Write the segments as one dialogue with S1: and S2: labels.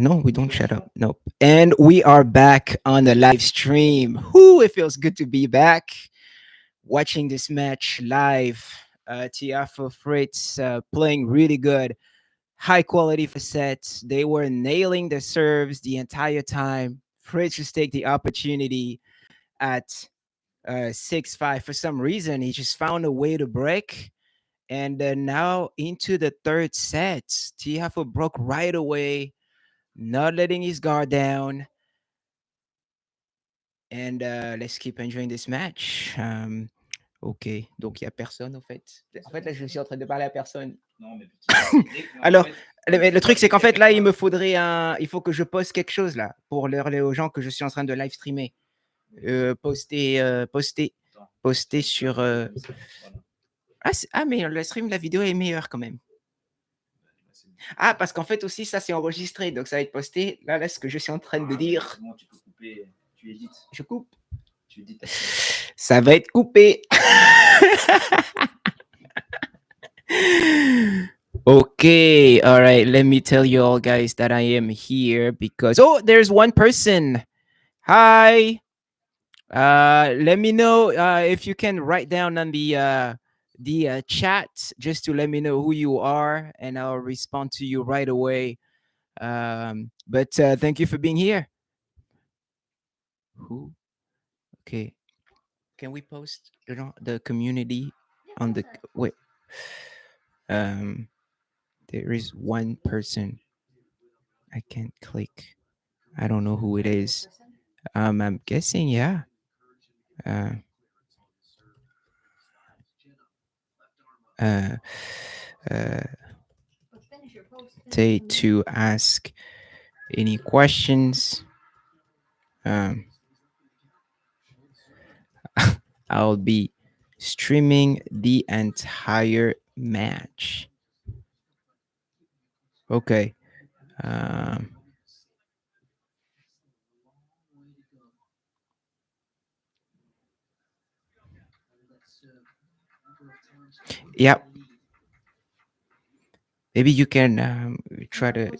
S1: no, we don't shut up. Nope. And we are back on the live stream. Whoo, it feels good to be back watching this match live. Tiafoe Fritz playing really good, high quality for sets. They were nailing the serves the entire time. Fritz just take the opportunity at 6-5. For some reason, he just found a way to break. And now into the third set, Tiafoe broke right away, not letting his guard down. And let's keep enjoying this match. Ok, donc il n'y a personne en fait. En fait, là, je suis en train de parler à personne. Non, mais alors, le truc, c'est qu'en fait, là, il me faudrait un. Il faut que je poste quelque chose là pour leur aux gens que je suis en train de live streamer. Poster sur. Ah, mais le stream, la vidéo est meilleure quand même. Ah, parce qu'en fait aussi, ça c'est enregistré, donc ça va être posté. Là, ce que je suis en train de dire. Comment tu peux couper? Tu édites. Je coupe. Tu édites. Ça va être coupé. Okay, all right. Let me tell you all, guys, that I am here because there's one person. Hi. Let me know if you can write down on the chat just to let me know who you are, and I'll respond to you right away. But thank you for being here. Who? Okay. Can we post the community on the wait? There is one person. I can't click. I don't know who it is. I'm guessing, yeah. Uh, uh, uh, to ask any questions. I'll be streaming the entire match. Okay. Yep. Maybe you can try to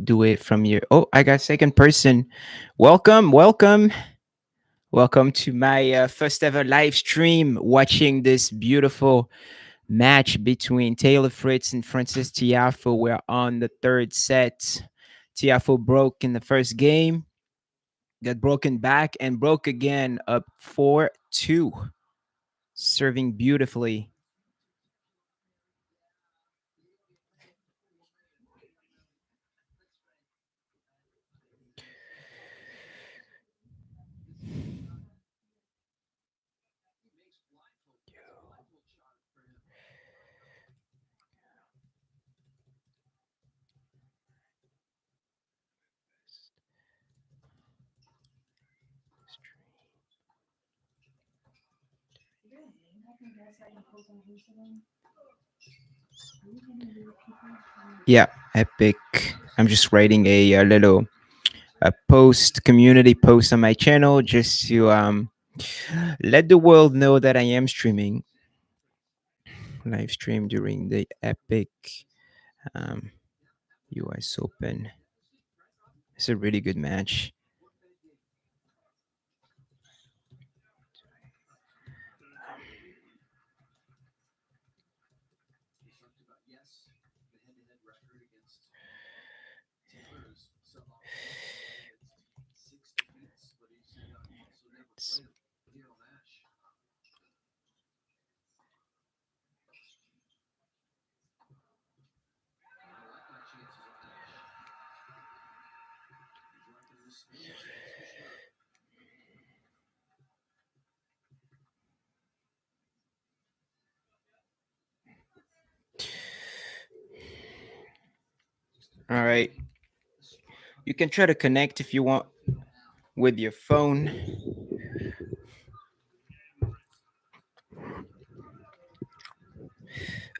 S1: do it from your. Oh, I got second person. Welcome to my first ever live stream. Watching this beautiful match between Taylor Fritz and Francis Tiafoe. We're on the third set. Tiafoe broke in the first game, got broken back, and broke again, up 4-2, serving beautifully. Yeah, epic. I'm just writing a little community post on my channel just to let the world know that I am streaming live stream during the epic US Open. It's a really good match. All right. You can try to connect if you want with your phone.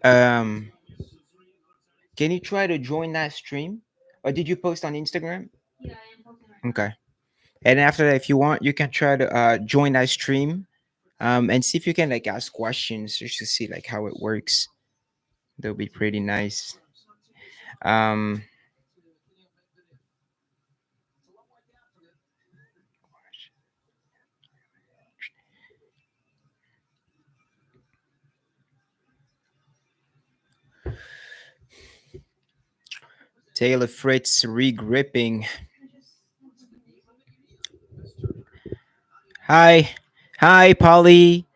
S1: Can you try to join that stream? Or did you post on Instagram? Yeah, I posted. Okay. And after that, if you want, you can try to join that stream and see if you can like ask questions just to see like how it works. That'll be pretty nice. Taylor Fritz regripping. Hi. Hi, Polly.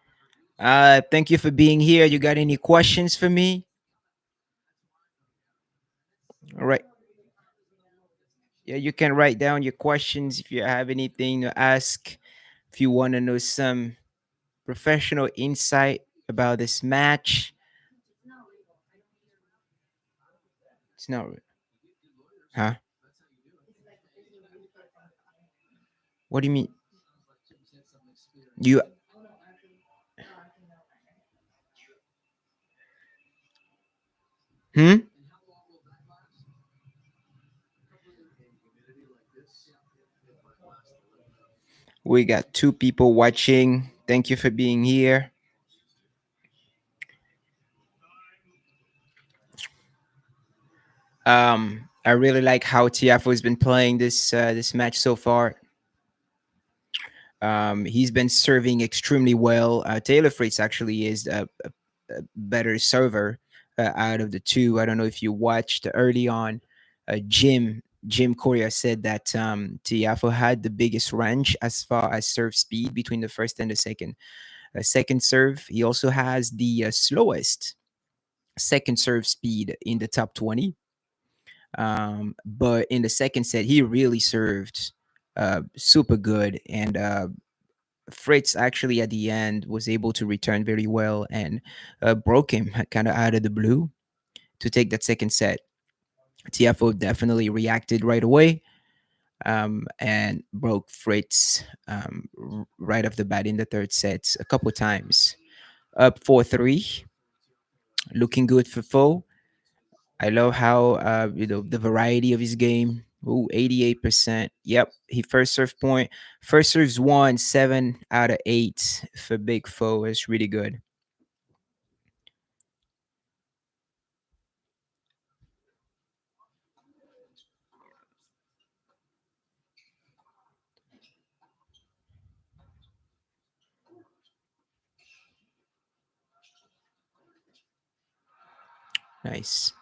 S1: Thank you for being here. You got any questions for me? All right. Yeah, you can write down your questions if you have anything to ask. If you want to know some professional insight about this match, it's not, huh? What do you mean? You, hmm? We got two people watching. Thank you for being here. I really like how Tiafoe has been playing this match so far. He's been serving extremely well. Taylor Fritz actually is a better server out of the two. I don't know if you watched early on. Jim Correa said that Tiafoe had the biggest range as far as serve speed between the first and the second serve. He also has the slowest second serve speed in the top 20. But in the second set, he really served super good. And Fritz actually at the end was able to return very well and broke him kind of out of the blue to take that second set. Tiafoe definitely reacted right away and broke Fritz right off the bat in the third set a couple times. Up 4-3, looking good for Foe. I love how the variety of his game. Ooh, 88%. Yep, he first serve point. First serves one, 7 out of 8 for Big Foe. It's really good. Nice.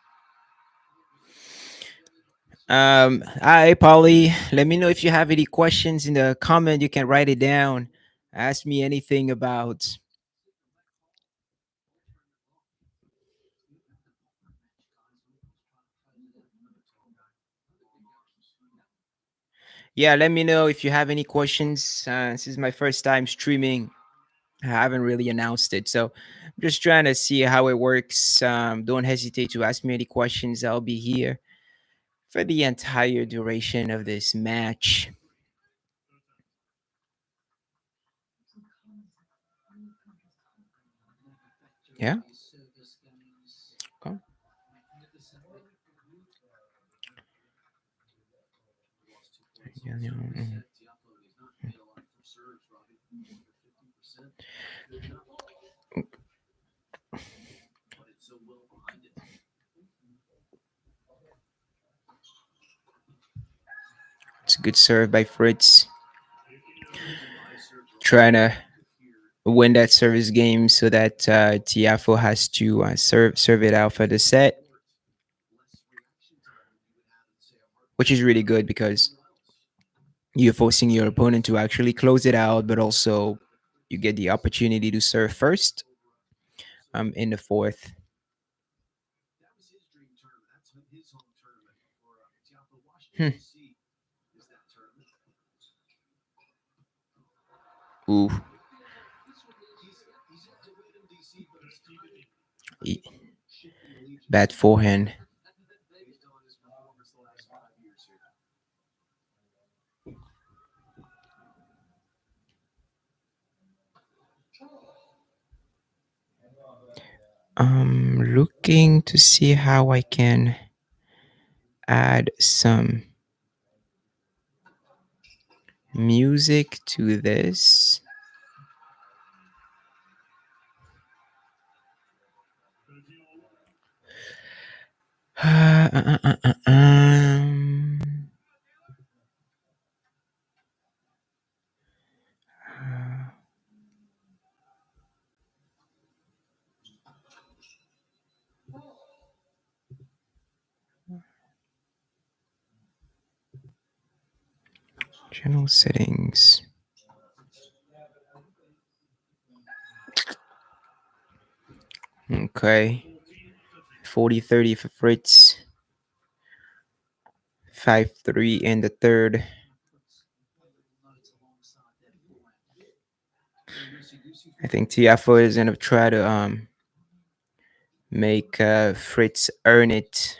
S1: Hi, Polly. Let me know if you have any questions in the comment. You can write it down. Ask me anything about. Yeah, let me know if you have any questions. This is my first time streaming. I haven't really announced it, so I'm just trying to see how it works. Don't hesitate to ask me any questions. I'll be here for the entire duration of this match. Yeah. Okay. Yeah, yeah, it's a good serve by Fritz, trying to win that service game so that Tiafo has to serve it out for the set, which is really good because you're forcing your opponent to actually close it out, but also you get the opportunity to serve first in the fourth. Hmm. Ooh. E- Bad forehand. I'm looking to see how I can add some music to this. General settings. Okay. 40-30 for Fritz. 5-3 in the third. I think Tiafoe is gonna try to make Fritz earn it.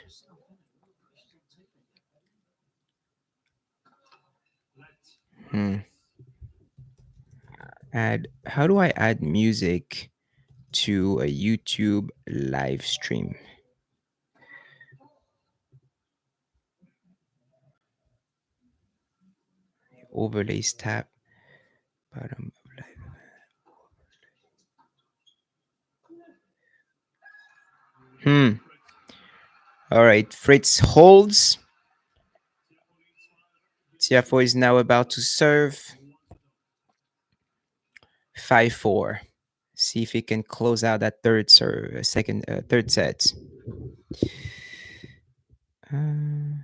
S1: Hmm. Add. How do I add music to a YouTube live stream? Overlays tab. Bottom of live. Hmm. All right. Fritz holds. Tiafoe is now about to serve. 5-4. See if he can close out that third serve, third set. Uh, mm.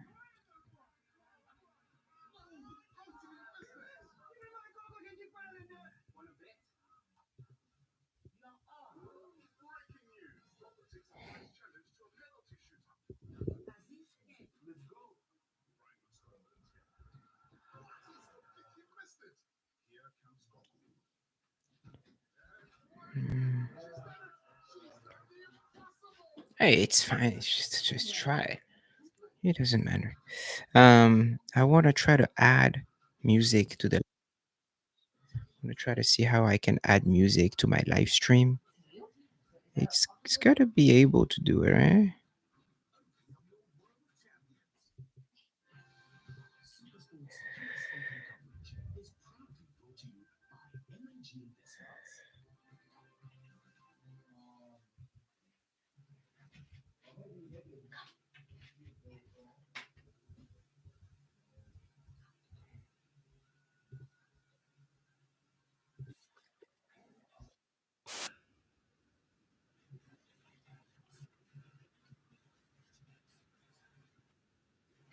S1: Hey, it's fine. It's just try. It doesn't matter. I want to try to add music to the. I'm gonna try to see how I can add music to my live stream. It's gotta be able to do it, right?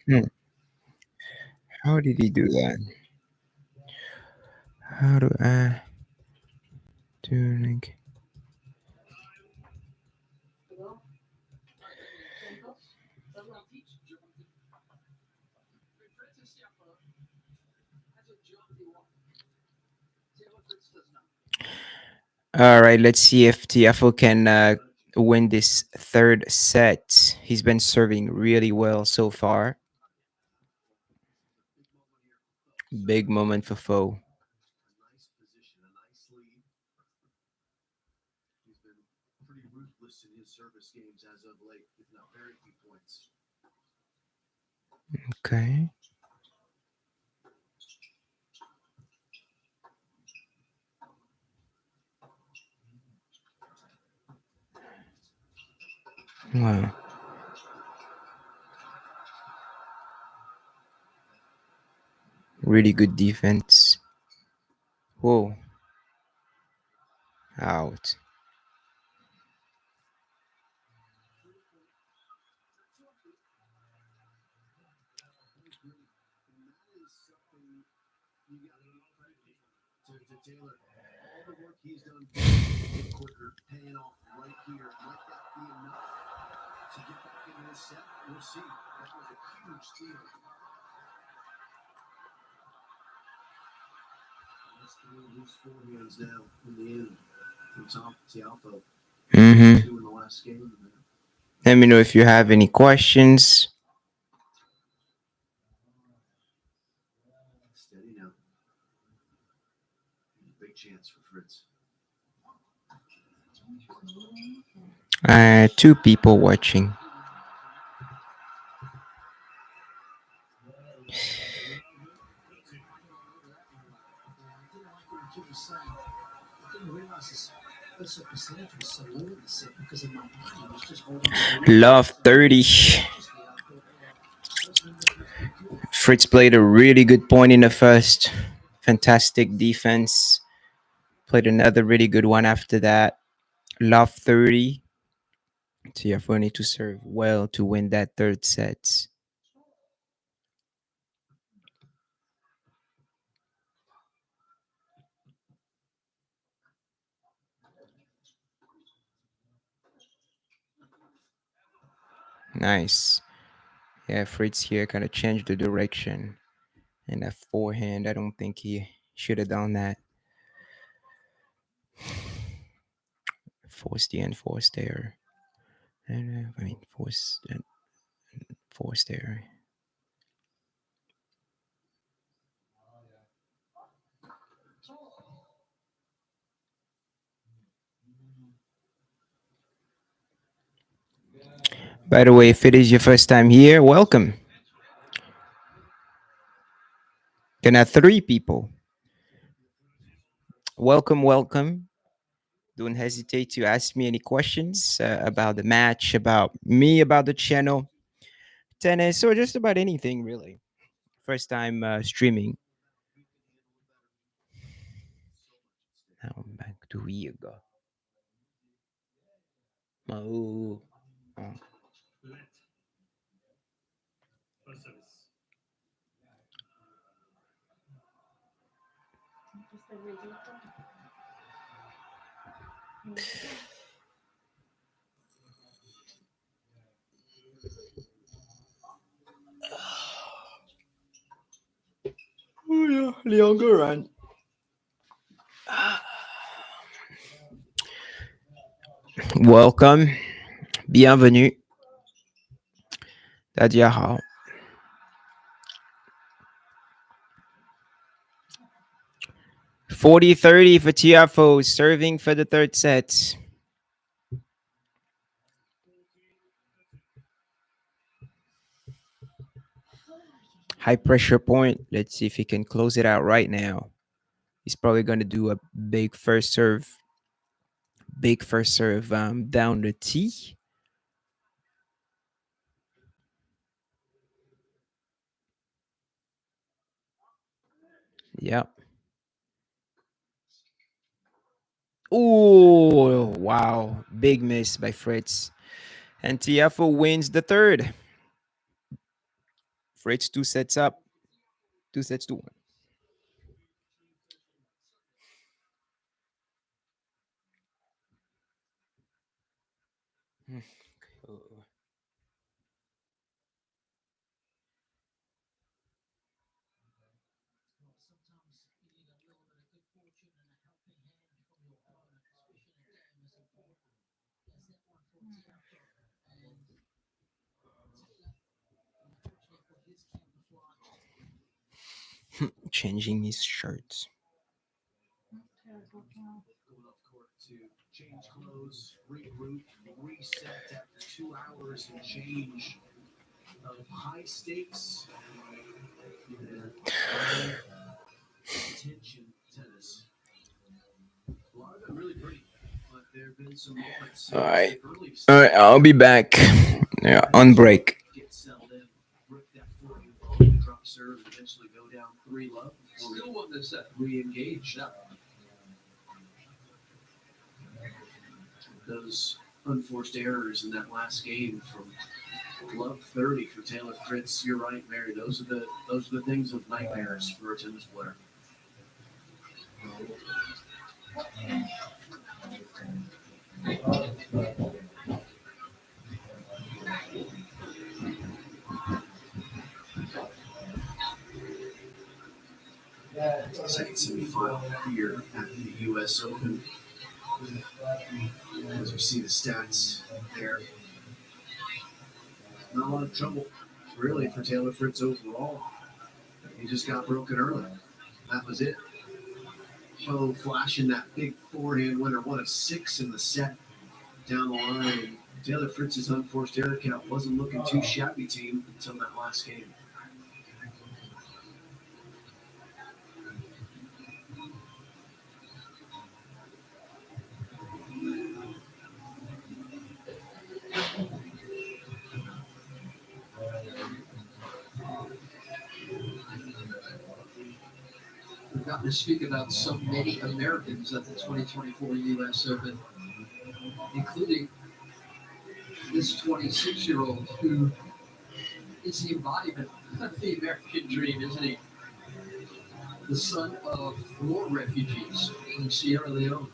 S1: Hmm. How did he do that? How do I do like? All right, let's see if Tiafo can win this third set. He's been serving really well so far. Big moment for Foe. Okay. Wow. Really good defense. Whoa. Out. Mm-hmm. Let me know if you have any questions. Two people watching. Love 30. Fritz played a really good point in the first. Fantastic defense. Played another really good one after that. Love 30. Tiafoe need to serve well to win that third set. Nice. Yeah, Fritz here kind of changed the direction. And that forehand, I don't think he should have done that. Forced the enforced there. And I mean, forced there. By the way, if it is your first time here, welcome. Gonna have three people. Welcome, welcome. Don't hesitate to ask me any questions about the match, about me, about the channel, tennis, or just about anything really. First time streaming. Now I'm back to Riga. Oh. Oh. Oh yeah, Leon Goran. Welcome, bienvenue. 大家好. 40-30 for Tiafoe, serving for the third set. High pressure point. Let's see if he can close it out right now. He's probably going to do a big first serve. Big first serve down the tee. Yep. Oh, wow. Big miss by Fritz. And Tiafoe wins the third. Fritz 2 sets up. 2 sets to 1. Changing his shirt. Change clothes, regroup, reset after 2 hours and change of high stakes and high tension tennis. A lot of it really pretty, but there have been some moments. All right. All right, I'll be back. Yeah, on break. Get settled in, rip that 40 drop serve, and eventually go down 3-love. Still won this set. Re-engage. Yeah. Those unforced errors in that last game from love 30 for Taylor Fritz. You're right, Mary. Those are the things of nightmares for a tennis player. Second semifinal here at the U.S. Open. As we see the stats there, not a lot of trouble really for Taylor Fritz overall. He just got broken early. That was it. Oh, flashing that big forehand winner, 1 of 6 in the set down the line. Taylor Fritz's unforced error count wasn't looking too shabby, team, until that last game. We've gotten to speak about so many Americans at the 2024 U.S. Open, including this 26-year-old who is the embodiment of the American dream, isn't he? The son of war refugees in Sierra Leone.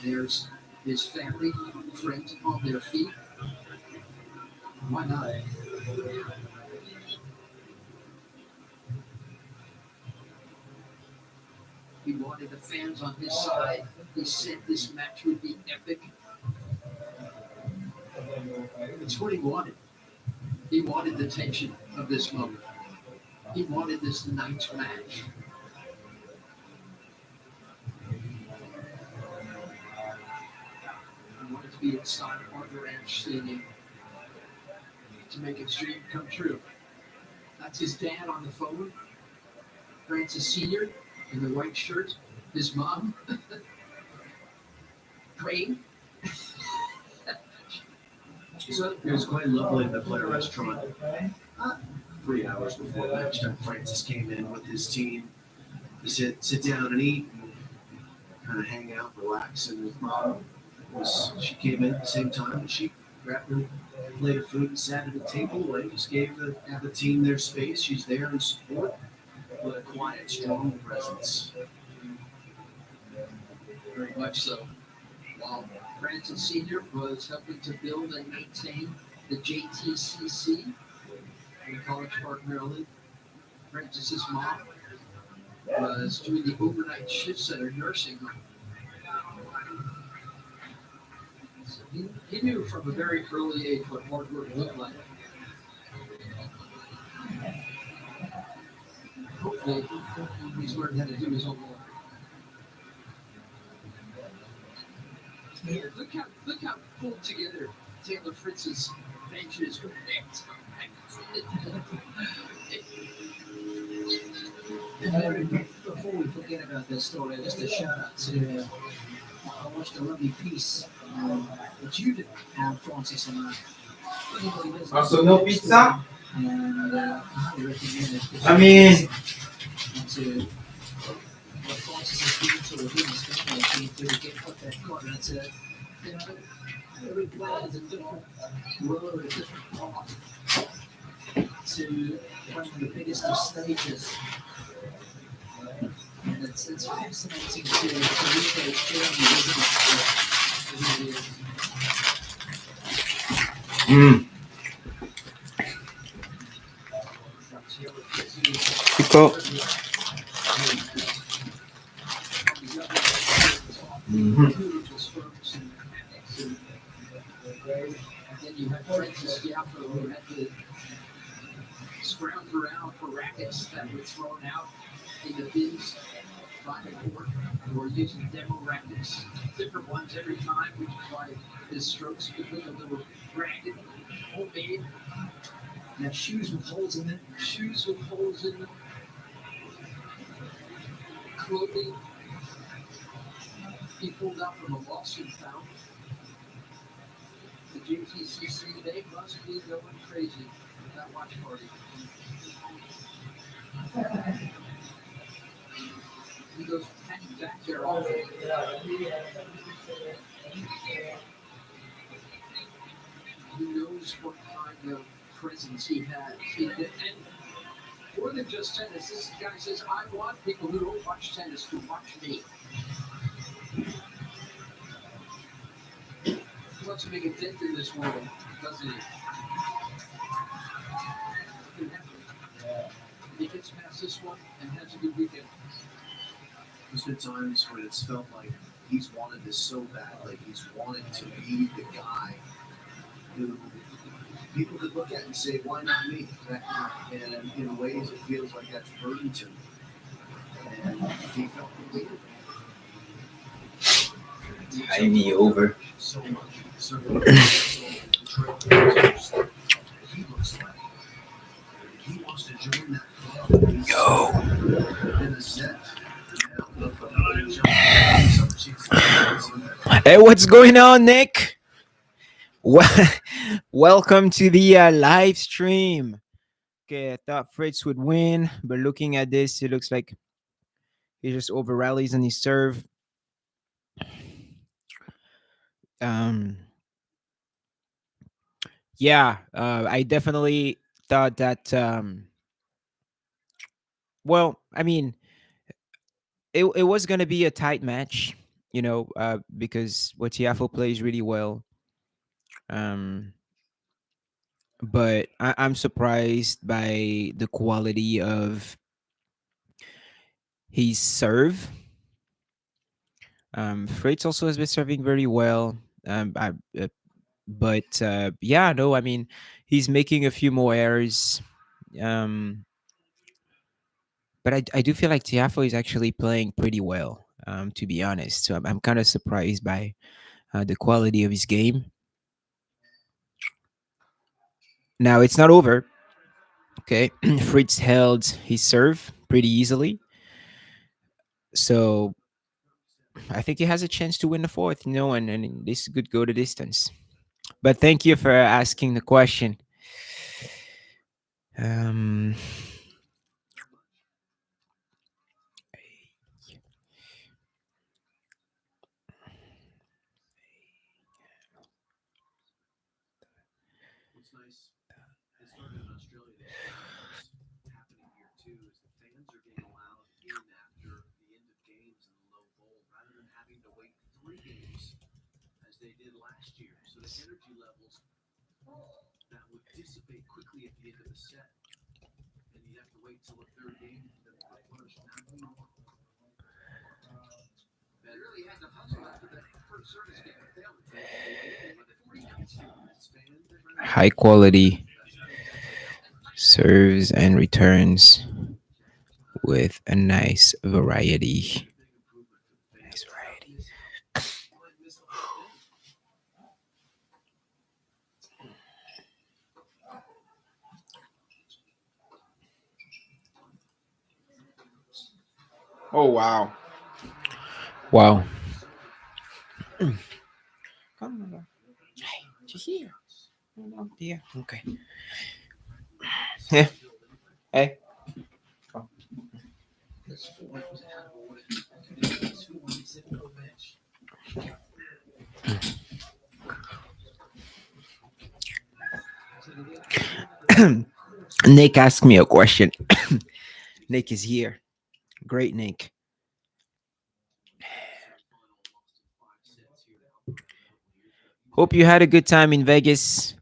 S2: There's his family, friends on their feet. Why not? He wanted the fans on his side. He said this match would be epic. It's what he wanted. He wanted the tension of this moment. He wanted this night's match. He wanted to be inside Arthur Ashe Stadium to make his dream come true. That's his dad on the phone, Francis Sr. in the white shirt, his mom praying. So it was quite lovely in the Blair restaurant. 3 hours before matchtime, Francis came in with his team to sit down and eat, and kind of hang out, relax. And his mom she came in at the same time, and she grabbed her plate of food and sat at the table and just gave the team their space. She's there in support with a quiet, strong presence. Very much so. While Francis Sr. was helping to build and maintain the JTCC in College Park, Maryland, Francis's mom was doing the overnight shifts at her nursing home. So he knew from a very early age what hard work looked like. Hopefully, he's learned how to do his own work. Look how pulled together Taylor Fritz's benches were next. Before we forget about this story, just a shout out to I watched a lovely piece that you did, Francis and I.
S3: Also, no pizza?
S2: And I highly recommend it.
S3: I mean,
S2: To what Francis has given to the women's family team to get up that court. And it's every player has a different road, a different path to one of the biggest of stages. And it's fascinating to read those journeys, isn't it? It really is.
S1: Pico.
S2: And then you had Francis Tiafoe who had to scrounge around for rackets that were thrown out in the bins by the court, or using demo rackets, different ones every time, which is why his strokes could look a little ragged, homemade. And had shoes with holes in them, clothing he pulled out from a lawsuit found. The JTCC, they must be going crazy with that watch party. He goes back there often. He knows what kind of presence he has. And more than just tennis, this guy says, I want people who don't watch tennis to watch me. He wants to make a dent in this world, doesn't he? He gets past this one and has a good weekend. There's been times when it's felt like he's wanted this so bad, like he's wanted to be the guy who people could look at and say, why not me? And in ways, it feels like that's burdened to him. And he felt completely.
S1: Time me over.
S2: So much. So he looks like he wants to join that club.
S1: Yo.
S2: In a set.
S1: Hey, what's going on, Nick? Welcome to the live stream. Okay, I thought Fritz would win, but looking at this, it looks like he just over rallies on his serve. Yeah, I definitely thought that. Well, I mean, it was going to be a tight match. because what Tiafo plays really well. Um, but I'm surprised by the quality of his serve. Fritz also has been serving very well. I, but yeah, no, I mean, he's making a few more errors. Um, but I do feel like Tiafo is actually playing pretty well, to be honest. So I'm kind of surprised by the quality of his game. Now it's not over. Okay, Fritz held his serve pretty easily, so I think he has a chance to win the fourth. And this could go the distance. But thank you for asking the question. Um,
S2: What's nice, it started in Australia this year, but it's happening here too, is the fans are being allowed in after the end of games in the low bowl rather than having to wait 3 games as they did last year. So the energy levels that would dissipate quickly at the end of a set, and you'd have to wait till the third game for them to replenish. Now you Ben really had to hustle after that first service game failed. But the freedoms here with his fans, they're ready to
S1: High quality serves and returns with a nice variety.
S2: big improvement for the fans
S1: Nice
S2: without
S1: variety.
S2: missing. You might miss the whole thing.
S1: Oh wow! Wow. Come on, hey, just here. No, yeah. Okay. Yeah. Hey. Nick asked me a question. Nick is here. Great, Nick. Hope you had a good time in Vegas.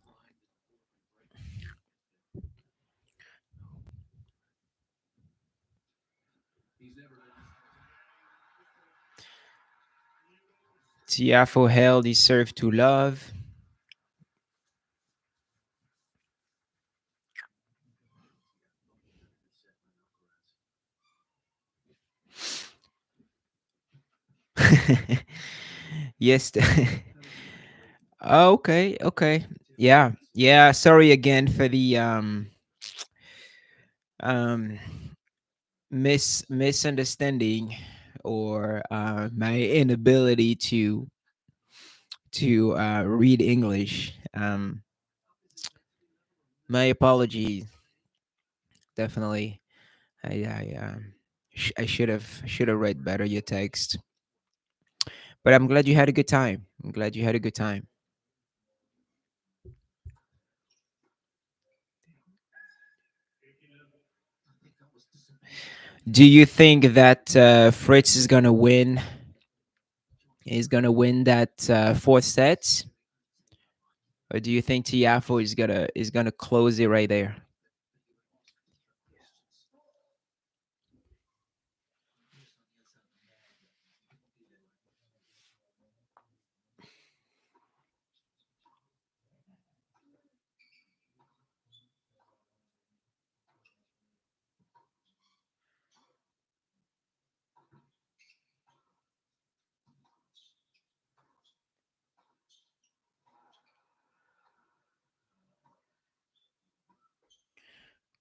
S1: Tiafo held his serve to love. Yes. Okay, okay. Yeah. Yeah, sorry again for the um misunderstanding or my inability to read English. My apology. Definitely. I should have read better your text. But I'm glad you had a good time. I'm glad you had a good time. Do you think that Fritz is gonna win? Is gonna win that fourth set, or do you think Tiafo is gonna close it right there?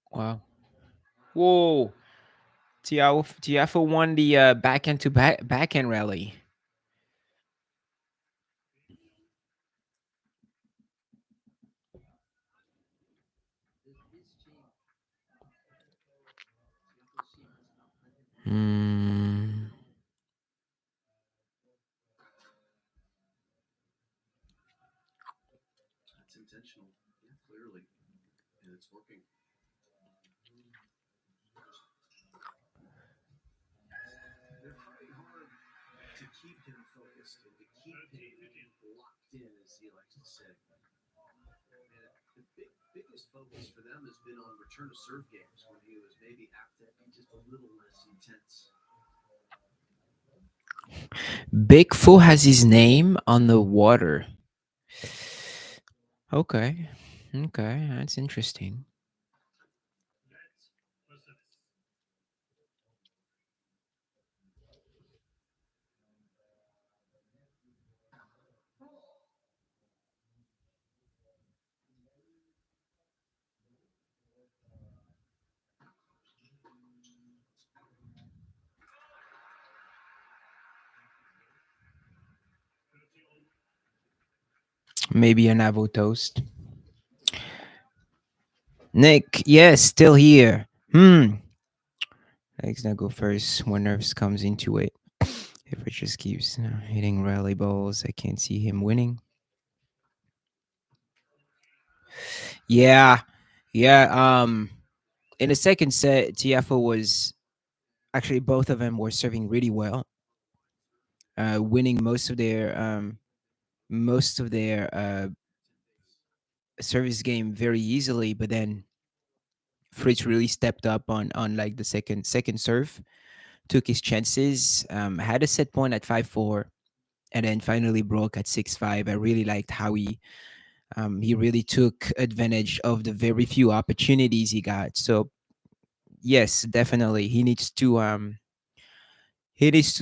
S1: Wow. Whoa. Tiafo won the backhand to backhand rally. Hmm.
S2: That's intentional. Yeah, clearly. And it's working. They're trying hard to keep keep him focused and to keep him locked in, as he likes to say. And the biggest focus for them has been on return to serve games when he was maybe apt to be just a little less intense.
S1: Big Fu has his name on the water. Okay. Okay, that's interesting. Maybe an avocado toast. Nick, yes, still here. Legs not go first when nerves comes into it. If it just keeps hitting rally balls, I can't see him winning. Yeah, yeah. In the second set, Tiafoe was actually both of them were serving really well, winning most of their service game very easily. But then Fritz really stepped up on like the second serve, took his chances, had a set point at 5-4, and then finally broke at 6-5. I really liked how he really took advantage of the very few opportunities he got. So yes, definitely he needs to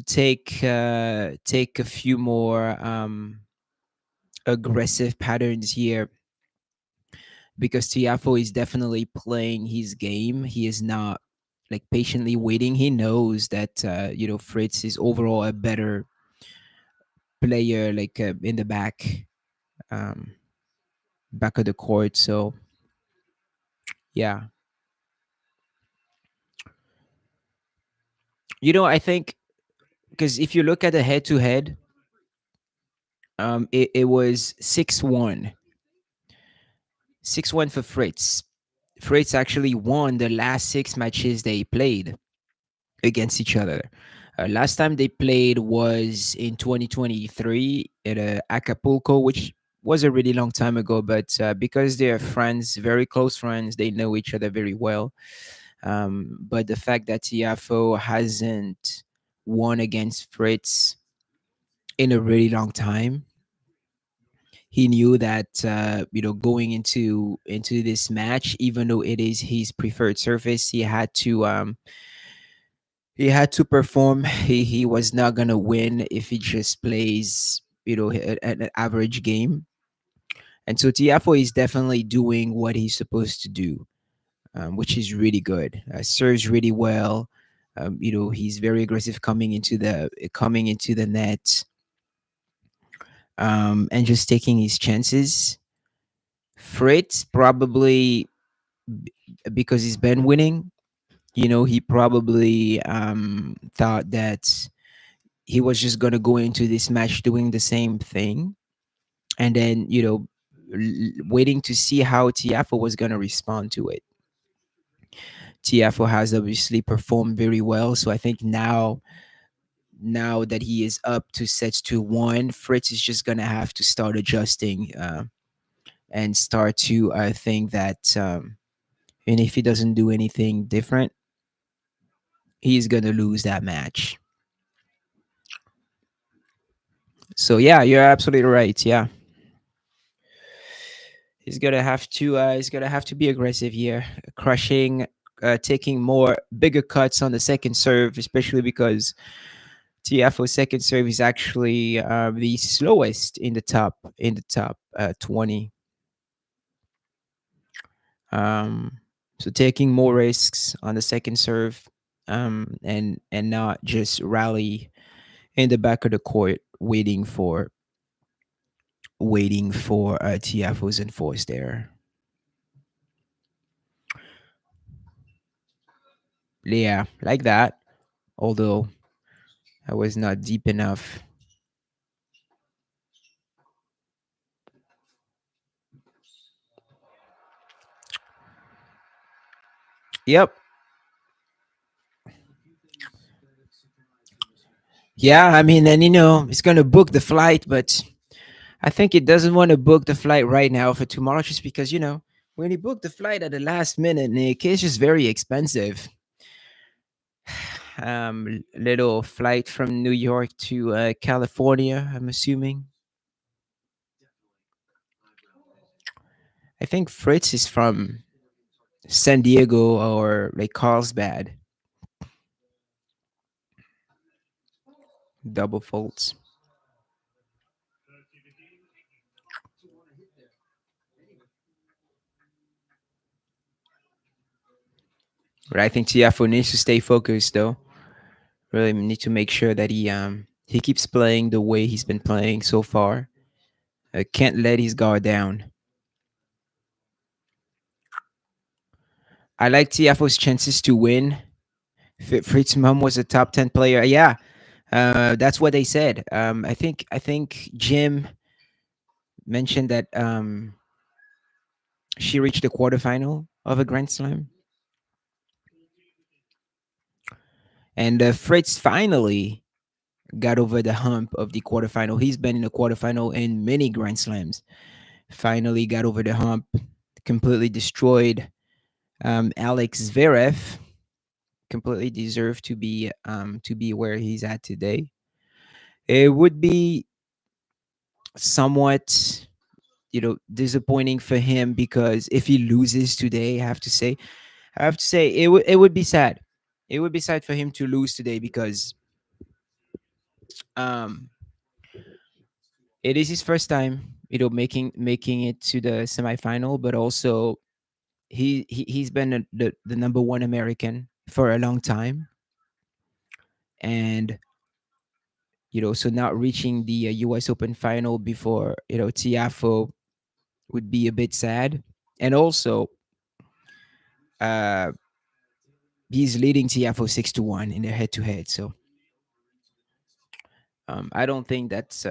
S1: take a few more aggressive patterns here because Tiafo is definitely playing his game. He is not like patiently waiting. He knows that Fritz is overall a better player, like in the um, back of the court. So yeah, I think because if you look at the head to head, it was 6-1, 6-1 for Fritz. Fritz actually won the last six matches they played against each other. Last time they played was in 2023 at Acapulco, which was a really long time ago. But because they're friends, very close friends, they know each other very well. But the fact that Tiafo hasn't won against Fritz in a really long time, he knew that going into this match, even though it is his preferred surface, he had to perform. He was not gonna win if he just plays an average game. And so Tiafo is definitely doing what he's supposed to do, which is really good. Serves really well. He's very aggressive coming into the net, and just taking his chances. Fritz probably because he's been winning. He probably thought that he was just gonna go into this match doing the same thing, and then waiting to see how Tiafo was gonna respond to it. Tiafo has obviously performed very well, so I think now that he is up to sets to one, Fritz is just gonna have to start adjusting and start to think that, and if he doesn't do anything different, he's gonna lose that match. So yeah, you're absolutely right. Yeah, he's gonna have to be aggressive here, crushing, taking more bigger cuts on the second serve, especially because Tiafoe's second serve is actually the slowest in the top 20. Um, so taking more risks on the second serve, and not just rally in the back of the court, waiting for Tiafoe's enforced there. Yeah, like that. Although I was not deep enough. Yep. Yeah, I mean, and he's gonna book the flight, but I think he doesn't want to book the flight right now for tomorrow, just because when he booked the flight at the last minute, Nick, it's just very expensive. Little flight from New York to California, I'm assuming. I think Fritz is from San Diego or like Carlsbad. Double faults. But I think Tiafoe needs to stay focused though. Really need to make sure that he keeps playing the way he's been playing so far. Can't let his guard down. I like Tiafoe's chances to win. Fritz mom was a top 10 player. Yeah, that's what they said. I think Jim mentioned that she reached the quarterfinal of a Grand Slam, and Fritz finally got over the hump of the quarterfinal. He's been in the quarterfinal in many Grand Slams. Finally got over the hump, completely destroyed Alex Zverev. Completely deserved to be where he's at today. It would be somewhat disappointing for him, because if he loses today, I have to say it would be sad. It would be sad for him to lose today, because um it is his first time making it to the semifinal, but also he's been the number one American for a long time, and so not reaching the US Open final before Tiafo would be a bit sad. And also uh he's leading Tiafo 6-1 in their head to head. So I don't think that's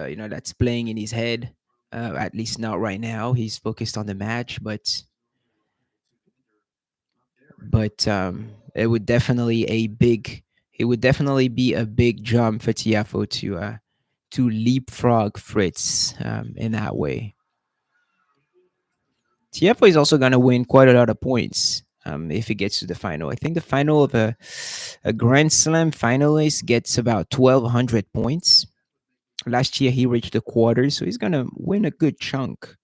S1: playing in his head. At least not right now. He's focused on the match, but it would definitely be a big jump for Tiafo to leapfrog Fritz in that way. Tiafo is also going to win quite a lot of points if he gets to the final. I think the final of a Grand Slam finalist gets about 1,200 points. Last year he reached the quarters, so he's going to win a good chunk.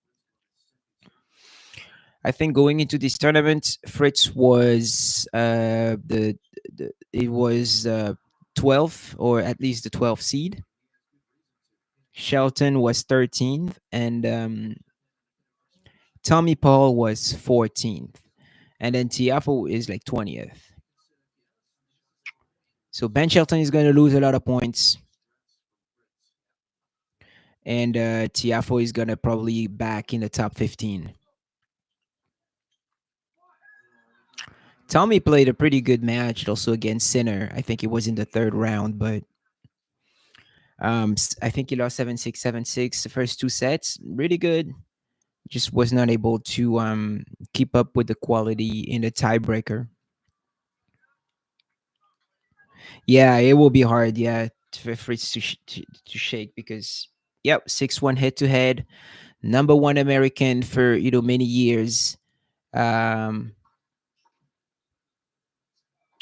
S1: I think going into this tournament, Fritz was the it was 12th, or at least the 12th seed. Shelton was 13th, and Tommy Paul was 14th, and then Tiafo is like 20th. So Ben Shelton is going to lose a lot of points, and Tiafo is going to probably back in the top 15. Tommy played a pretty good match also against Sinner. I think it was in the third round, but I think he lost 7-6, 7-6 the first two sets. Really good. Just was not able to keep up with the quality in the tiebreaker. Yeah, it will be hard. Yeah, for Fritz to shake, because yep, 6-1 head to head, number one American for many years, um,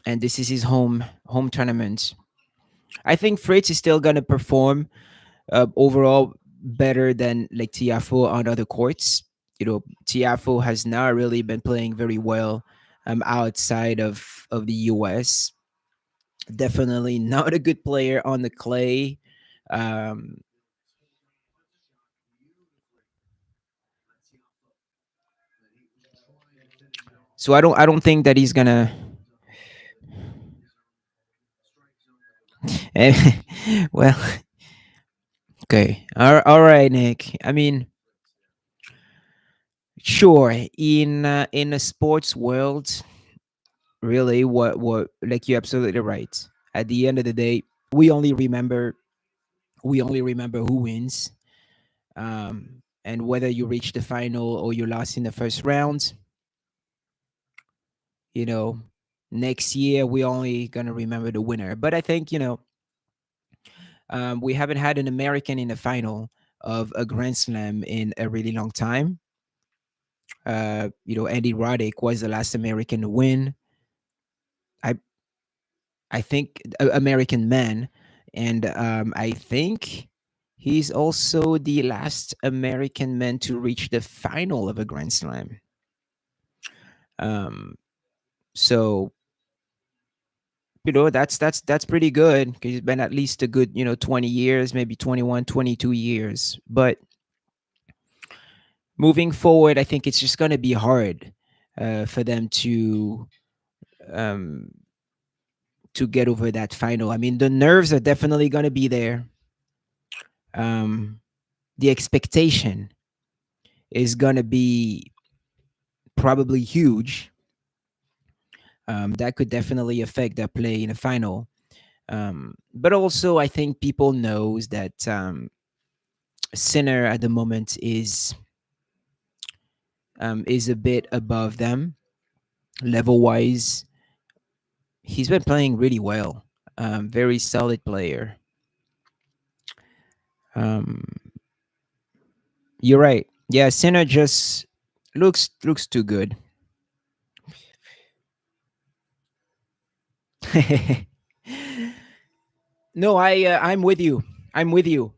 S1: and this is his home tournament. I think Fritz is still gonna perform overall better than like Tiafo on other courts. Tiafo has not really been playing very well outside of the US. Definitely not a good player on the clay. Um, so I don't think that he's gonna. Well, okay, all right, Nick. I mean, sure, in a sports world, really, what like you're absolutely right. At the end of the day, we only remember we only remember who wins, and whether you reach the final or you lost in the first round. You know, next year we only gonna remember the winner. But I think We haven't had an American in the final of a Grand Slam in a really long time. Andy Roddick was the last American to win. I I think American man, and I think he's also the last American man to reach the final of a Grand Slam. Um, so that's pretty good because it's been at least a good 20 years, maybe 21, 22 years. But moving forward, I think it's just going to be hard for them um, to get over that final. I mean, the nerves are definitely going to be there. Um, the expectation is going to be probably huge. That could definitely affect their play in the final. But also, I think people knows that Sinner at the moment is a bit above them level wise. He's been playing really well. Very solid player. Um, you're right. Yeah, Sinner just looks too good. No, I'm with you. I'm with you.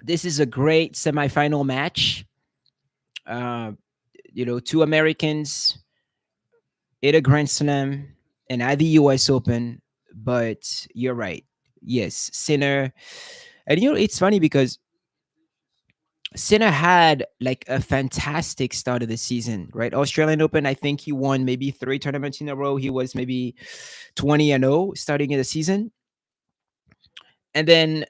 S1: This is a great semifinal match. Uh, two Americans at a Grand Slam and at the U.S. Open. But you're right. Yes, Sinner. And it's funny because Sinner had like a fantastic start of the season, right? Australian Open, I think he won maybe 3 tournaments in a row. He was maybe 20-0 starting in the season. And then,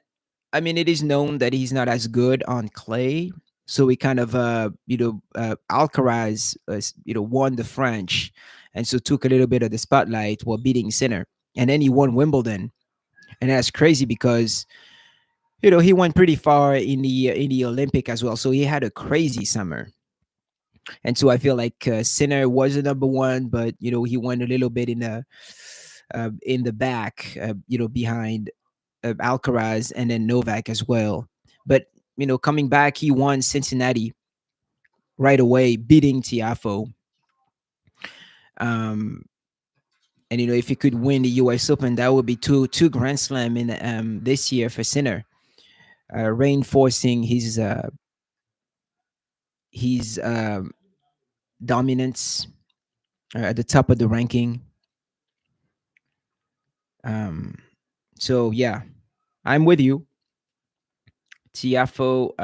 S1: I mean, it is known that he's not as good on clay. So he kind of, Alcaraz, won the French. And so took a little bit of the spotlight while beating Sinner. And then he won Wimbledon. And that's crazy because, he went pretty far in the Olympic as well. So he had a crazy summer. And so I feel like Sinner was the number one, but he went a little bit in the back, behind Alcaraz and then Novak as well. But coming back, he won Cincinnati right away, beating Tiafoe. Um, and if he could win the U.S. Open, that would be two Grand Slam in this year for Sinner, reinforcing his dominance at the top of the ranking. Um, so yeah, I'm with you. Tiafo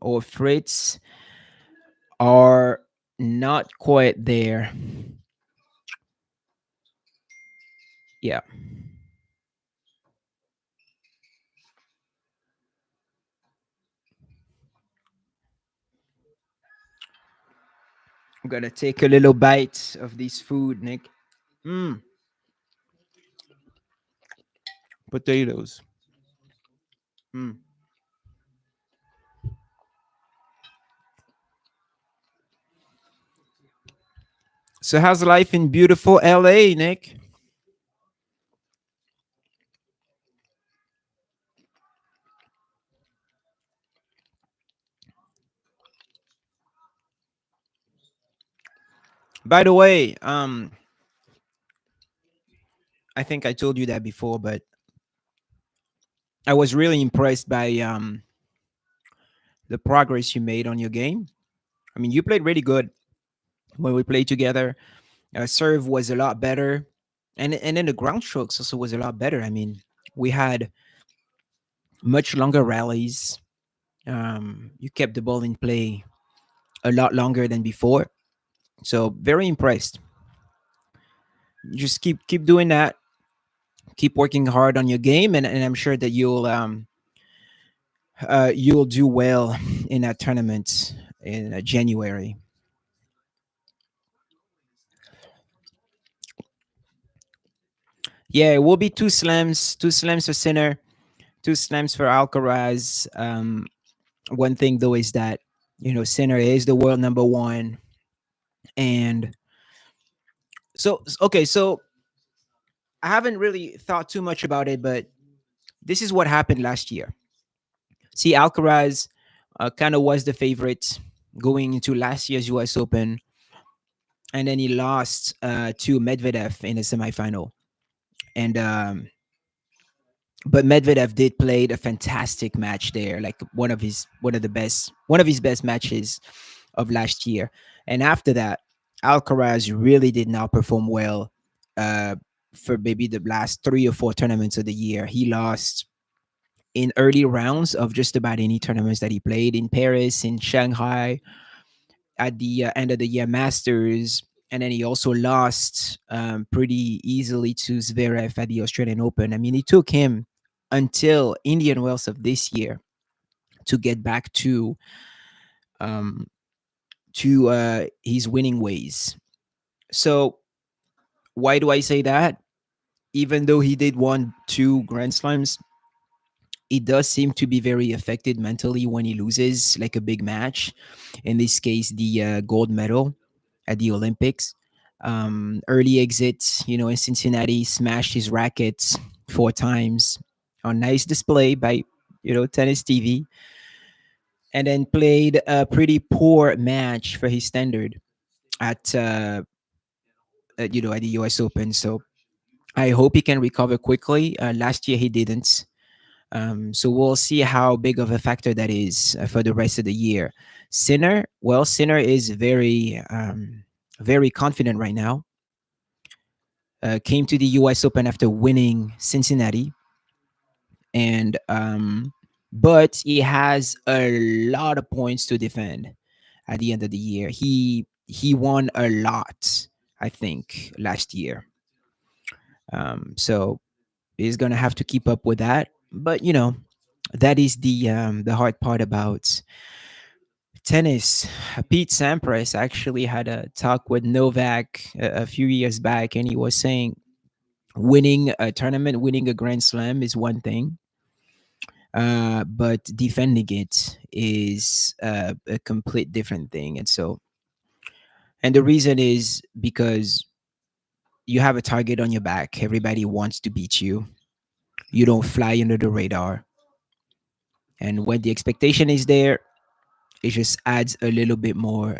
S1: or Fritz are not quite there. Yeah, I'm gonna take a little bite of this food, Nick. Mm, potatoes. Mm. So how's life in beautiful LA, Nick? By the way, I think I told you that before, but I was really impressed by the progress you made on your game. I mean, you played really good when we played together. Serve was a lot better, and then the ground strokes also was a lot better. I mean, we had much longer rallies. You kept the ball in play a lot longer than before. So very impressed. Just keep doing that. Keep working hard on your game, and I'm sure that you'll do well in that tournament in January. Yeah, it will be two slams for Sinner, two slams for Alcaraz. One thing though is that Sinner is the world number one, and so okay, so I haven't really thought too much about it, but this is what happened last year. See, Alcaraz kind of was the favorite going into last year's US Open, and then he lost to Medvedev in the semifinal. And but Medvedev did played a fantastic match there, like one of his best matches of last year. And after that, Alcaraz really did not perform well uh, for maybe the last 3 or 4 tournaments of the year. He lost in early rounds of just about any tournaments that he played in Paris, in Shanghai, at the end of the year Masters. And then he also lost pretty easily to Zverev at the Australian Open. I mean, it took him until Indian Wells of this year to get back um, to his winning ways. So why do I say that? Even though he did won 2 Grand Slams, he does seem to be very affected mentally when he loses like a big match. In this case, the gold medal at the Olympics. Early exit, in Cincinnati, smashed his rackets 4 times on nice display by, Tennis TV, and then played a pretty poor match for his standard at, at the US Open. So I hope he can recover quickly. Last year he didn't. So we'll see how big of a factor that is for the rest of the year. Sinner is very confident right now. Came to the U.S. Open after winning Cincinnati, and but he has a lot of points to defend at the end of the year. He won a lot, I think, last year. So he's gonna have to keep up with that. But that is the hard part about tennis. Pete Sampras actually had a talk with Novak a few years back, and he was saying winning a tournament, winning a Grand Slam is one thing, but defending it is a complete different thing. And the reason is because you have a target on your back. Everybody wants to beat you. You don't fly under the radar. And when the expectation is there, it just adds a little bit more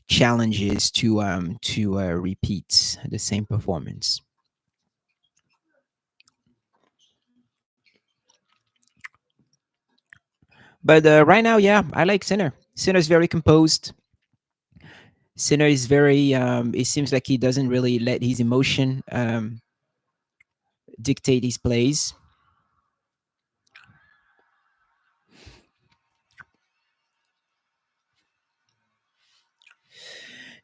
S1: challenges to repeat the same performance. But right now, yeah, I like Sinner. Sinner's very composed. Sinner is very. It seems like he doesn't really let his emotion dictate his plays.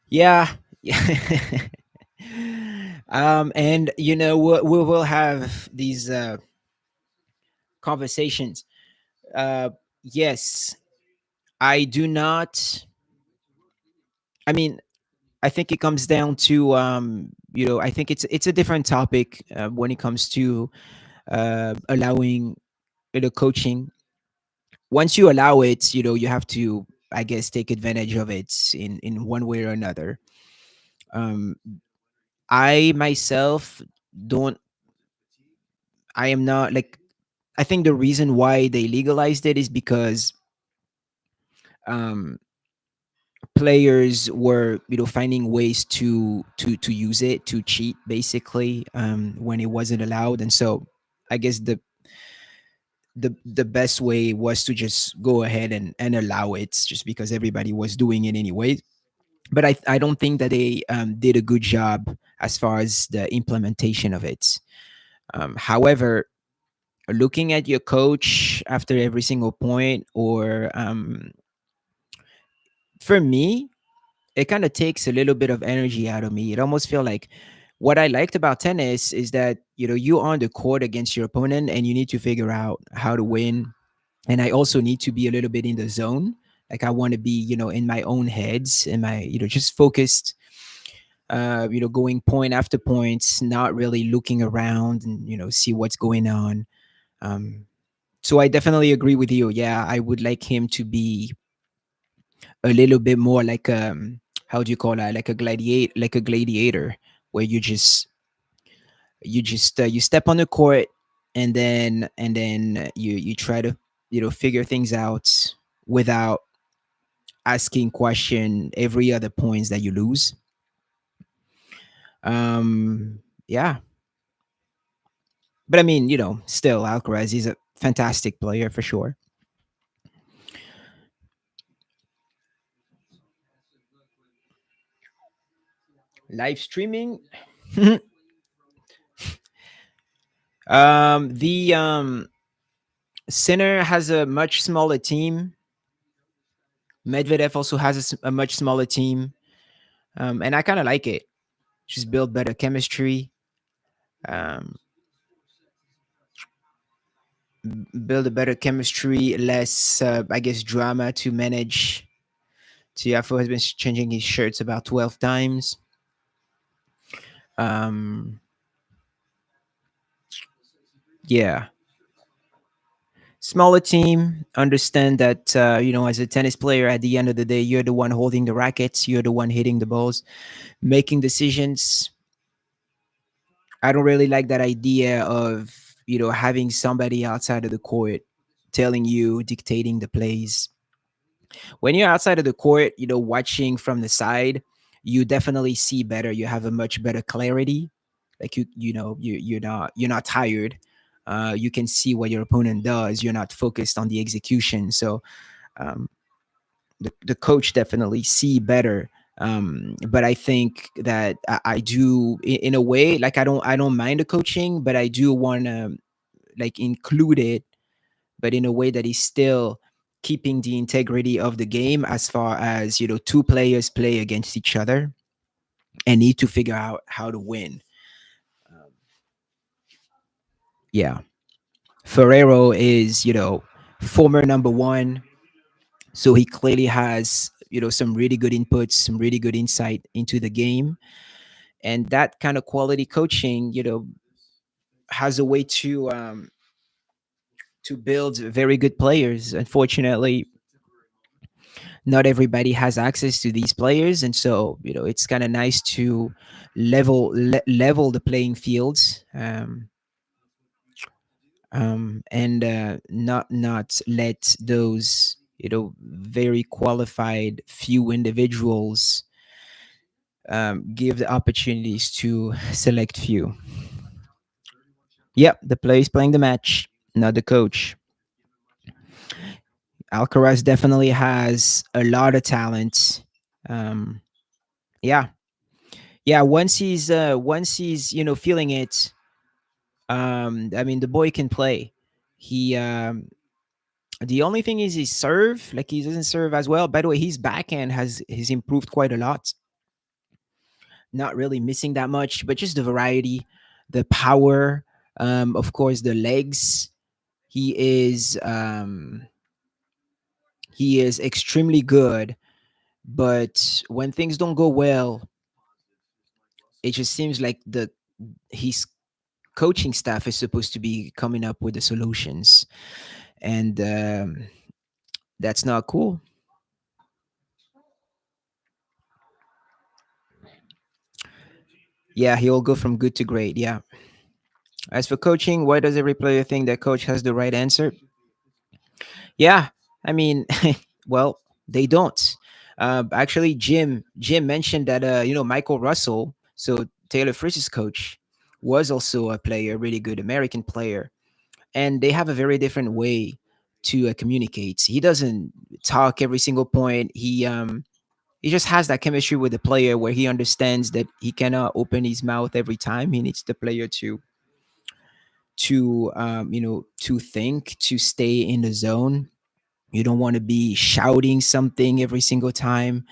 S1: Yeah, yeah. And we will have these conversations. Uh, yes, I do not. I mean, I think it comes down to I think it's a different topic when it comes to allowing coaching. Once you allow it, you have to, I guess, take advantage of it in one way or another. Um, I myself don't. I am not like. I think the reason why they legalized it is because um, players were finding ways to use it to cheat basically when it wasn't allowed, and so I guess the best way was to just go ahead and allow it just because everybody was doing it anyway. But I don't think that they did a good job as far as the implementation of it. However, looking at your coach after every single point, or for me, it kind of takes a little bit of energy out of me. It almost feel like what I liked about tennis is that you're on the court against your opponent and you need to figure out how to win. And I also need to be a little bit in the zone. Like I want to be in my own heads, in my just focused. Going point after point, not really looking around and see what's going on. Um, so I definitely agree with you. Yeah, I would like him to be a little bit more like how do you call that, like a gladiator, where you step on the court and then you try to figure things out without asking question every other points that you lose. Yeah, but I mean, still Alcaraz is a fantastic player for sure. Live streaming. The Sinner has a much smaller team. Medvedev also has a much smaller team, and I kind of like it. Just build better chemistry, um, build a better chemistry, less, I guess, drama to manage. Tiafoe has been changing his shirts about 12 times. Um, yeah, smaller team. Understand that as a tennis player, at the end of the day, you're the one holding the rackets. You're the one hitting the balls, making decisions. I don't really like that idea of having somebody outside of the court telling you, dictating the plays. When you're outside of the court, watching from the side, you definitely see better. You have a much better clarity. Like you're not tired. You can see what your opponent does. You're not focused on the execution. So um, the coach definitely see better. But I think that I do in a way, like I don't mind the coaching, but I do want to like include it, but in a way that is still keeping the integrity of the game, as far as two players play against each other and need to figure out how to win. um, yeah, Ferrero is former number one, so he clearly has some really good inputs, some really good insight into the game, and that kind of quality coaching has a way to build very good players. Unfortunately, not everybody has access to these players, and so it's kind of nice to level the playing fields, and not let those very qualified few individuals give the opportunities to select few. Yep, the player is playing the match, not the coach. Alcaraz definitely has a lot of talent. Um, yeah, yeah. Once he's feeling it, I mean, the boy can play. He The only thing is his serve. Like, he doesn't serve as well. By the way, his backhand has improved quite a lot. Not really missing that much, but just the variety, the power, of course, the legs. He is um, he is extremely good, but when things don't go well, it just seems like the his coaching staff is supposed to be coming up with the solutions, and that's not cool. Yeah, he'll go from good to great. Yeah. As for coaching, why does every player think that coach has the right answer? Yeah, I mean, well, they don't. Actually, Jim mentioned that Michael Russell, so Taylor Fritz's coach, was also a player, really good American player, and they have a very different way to communicate. He doesn't talk every single point. He just has that chemistry with the player where he understands that he cannot open his mouth every time. He needs the player to think, to stay in the zone. You don't want to be shouting something every single time,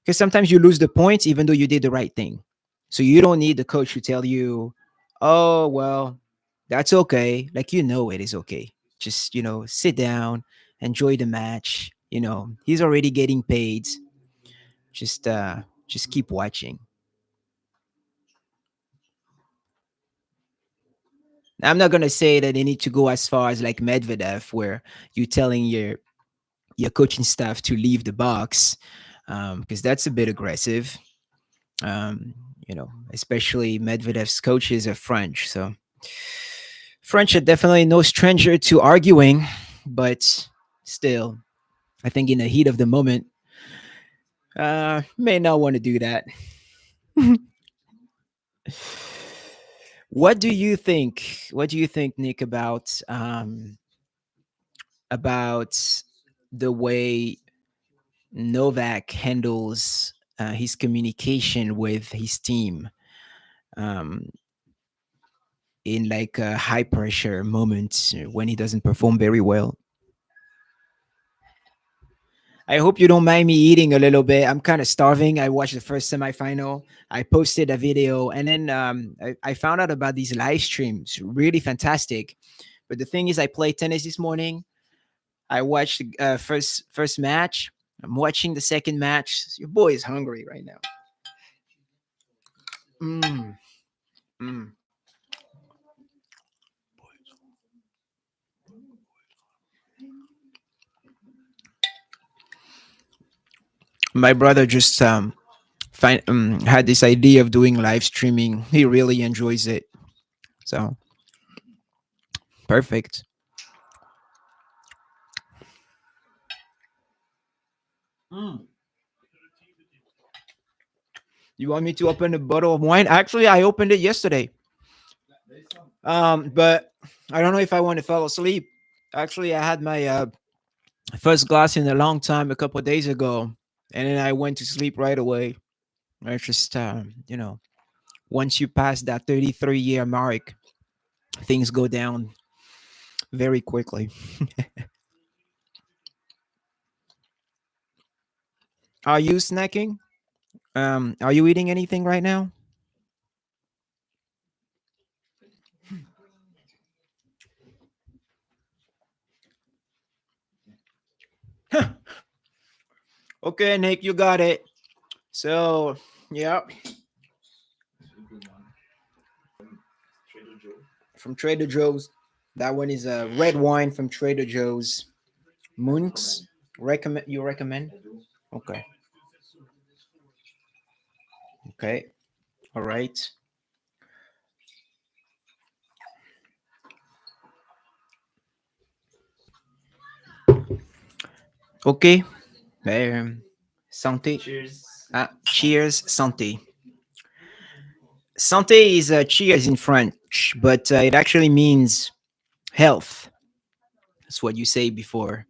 S1: because sometimes you lose the points even though you did the right thing. So you don't need the coach to tell you, "Oh, well, that's okay." Like, it is okay. Just, sit down, enjoy the match. He's already getting paid. Just keep watching. I'm not gonna say that they need to go as far as like Medvedev, where you're telling your coaching staff to leave the box, because that's a bit aggressive. Especially Medvedev's coaches are French, so French are definitely no stranger to arguing, but still, I think in the heat of the moment, may not want to do that. What do you think? What do you think, Nick, about the way Novak handles his communication with his team um, in like a high pressure moment when he doesn't perform very well? I hope you don't mind me eating a little bit. I'm kind of starving. I watched the first semifinal. I posted a video, and then I found out about these live streams. Really fantastic. But the thing is, I played tennis this morning. I watched the first match. I'm watching the second match. Your boy is hungry right now. Mm, mm. My brother just had this idea of doing live streaming. He really enjoys it. So perfect. Mm. You want me to open a bottle of wine? Actually, I opened it yesterday. But I don't know if I want to fall asleep. Actually, I had my first glass in a long time a couple of days ago, and then I went to sleep right away. I just, once you pass that 33-year mark, things go down very quickly. Are you snacking? Are you eating anything right now? Okay, Nick, you got it. So, yeah, from Trader Joe's. That one is a red wine from Trader Joe's. Munks. Recommend you recommend? Okay. Okay. All right. Okay. Santé. Ah, cheers, santé. Santé is cheers in French, but it actually means health. That's what you say before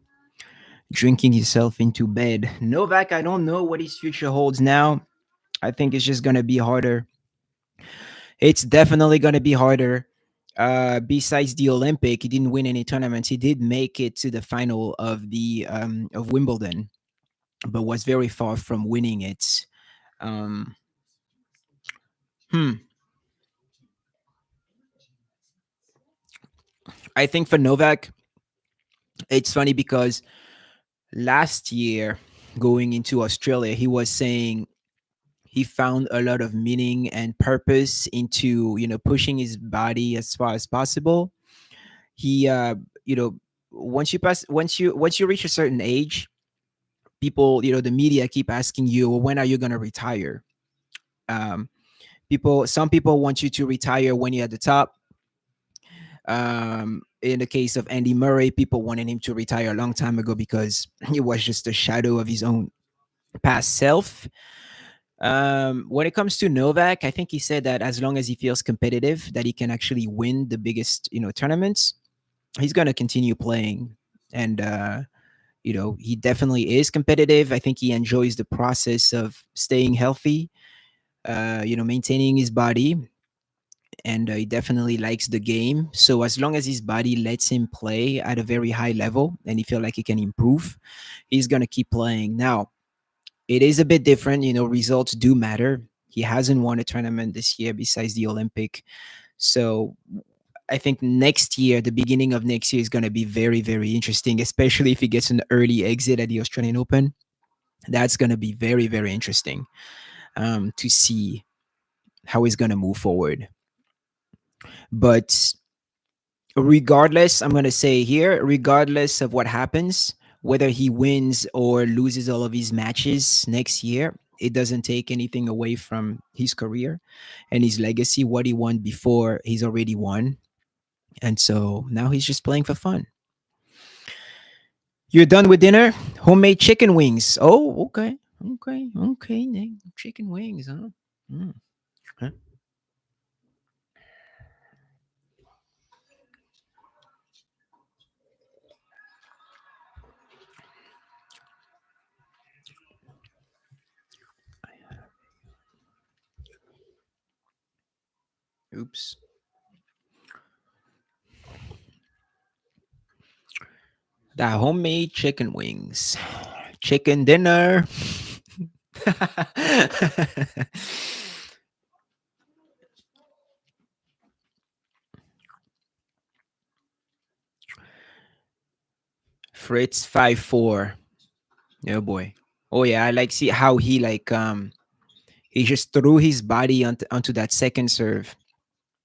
S1: drinking yourself into bed. Novak, I don't know what his future holds now. I think it's just gonna be harder. It's definitely gonna be harder. Besides the Olympic, he didn't win any tournaments. He did make it to the final of the of Wimbledon, but was very far from winning it. Um, hmm. I think for Novak, it's funny because last year going into Australia, he was saying he found a lot of meaning and purpose into pushing his body as far as possible. He you know once you reach a certain age, people, the media keep asking you, well, when are you going to retire? um some people want you to retire when you're at the top. In the case of Andy Murray, people wanted him to retire a long time ago because he was just a shadow of his own past self. When it comes to Novak, I think he said that as long as he feels competitive, that he can actually win the biggest, tournaments, he's going to continue playing. And, he definitely is competitive. I think he enjoys the process of staying healthy, maintaining his body. And he definitely likes the game. So as long as his body lets him play at a very high level and he feel like he can improve, he's going to keep playing. Now, it is a bit different. Results do matter. He hasn't won a tournament this year besides the Olympic. So I think next year, the beginning of next year is going to be very, very interesting, especially if he gets an early exit at the Australian Open. That's going to be very, very interesting to see how he's going to move forward. But regardless, I'm going to say here, regardless of what happens, whether he wins or loses all of his matches next year, it doesn't take anything away from his career and his legacy. What he won before, he's already won. And so now he's just playing for fun. You're done with dinner? Homemade chicken wings. Oh, okay. Okay. Okay, Nick. Chicken wings, huh? Mm. Huh? Oops. The homemade chicken wings. Chicken dinner. Fritz 5'4". Oh boy. Oh yeah, I like see how he he just threw his body onto that second serve.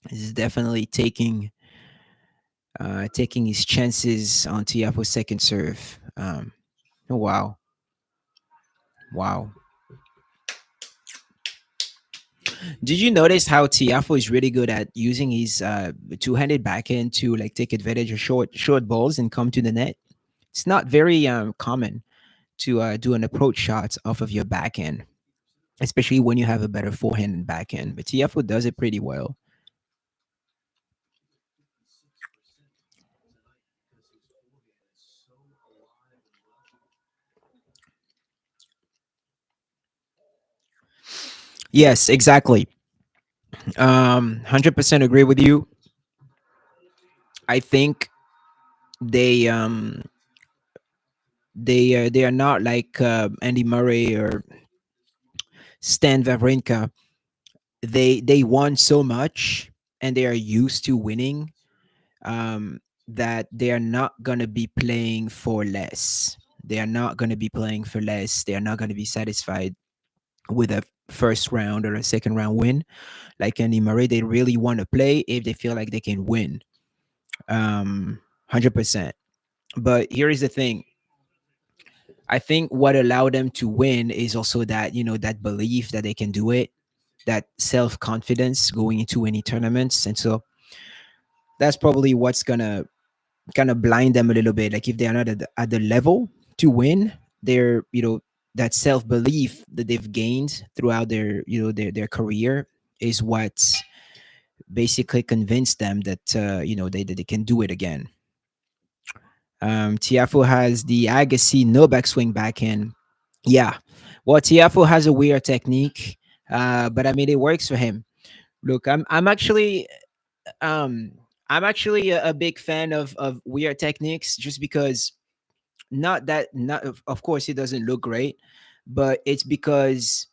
S1: He's definitely taking his chances on Tiafoe's second serve. Oh, wow. Wow. Did you notice how Tiafoe is really good at using his two-handed backhand to like take advantage of short balls and come to the net? It's not very common to do an approach shot off of your backhand, especially when you have a better forehand and backhand. But Tiafoe does it pretty well. Yes, exactly. 100% agree with you. I think they they are not like Andy Murray or Stan Wawrinka. They won so much and they are used to winning, that they are not gonna be playing for less. They are not gonna be playing for less. They are not gonna be satisfied with a first round or a second round win. Like Andy Murray, they really want to play if they feel like they can win. 100%. But here is the thing. I think what allowed them to win is also that, that belief that they can do it, that self confidence going into any tournaments. And so that's probably what's gonna kind of blind them a little bit. Like if they're not at the level to win, they're, that self belief that they've gained throughout their, their career is what basically convinced them that, that they can do it again. Tiafo has the Agassi no backswing backhand. Yeah. Well, Tiafo has a weird technique, but I mean it works for him. Look, um I'm actually a big fan of weird techniques just because not that not of course it doesn't look great, but it's because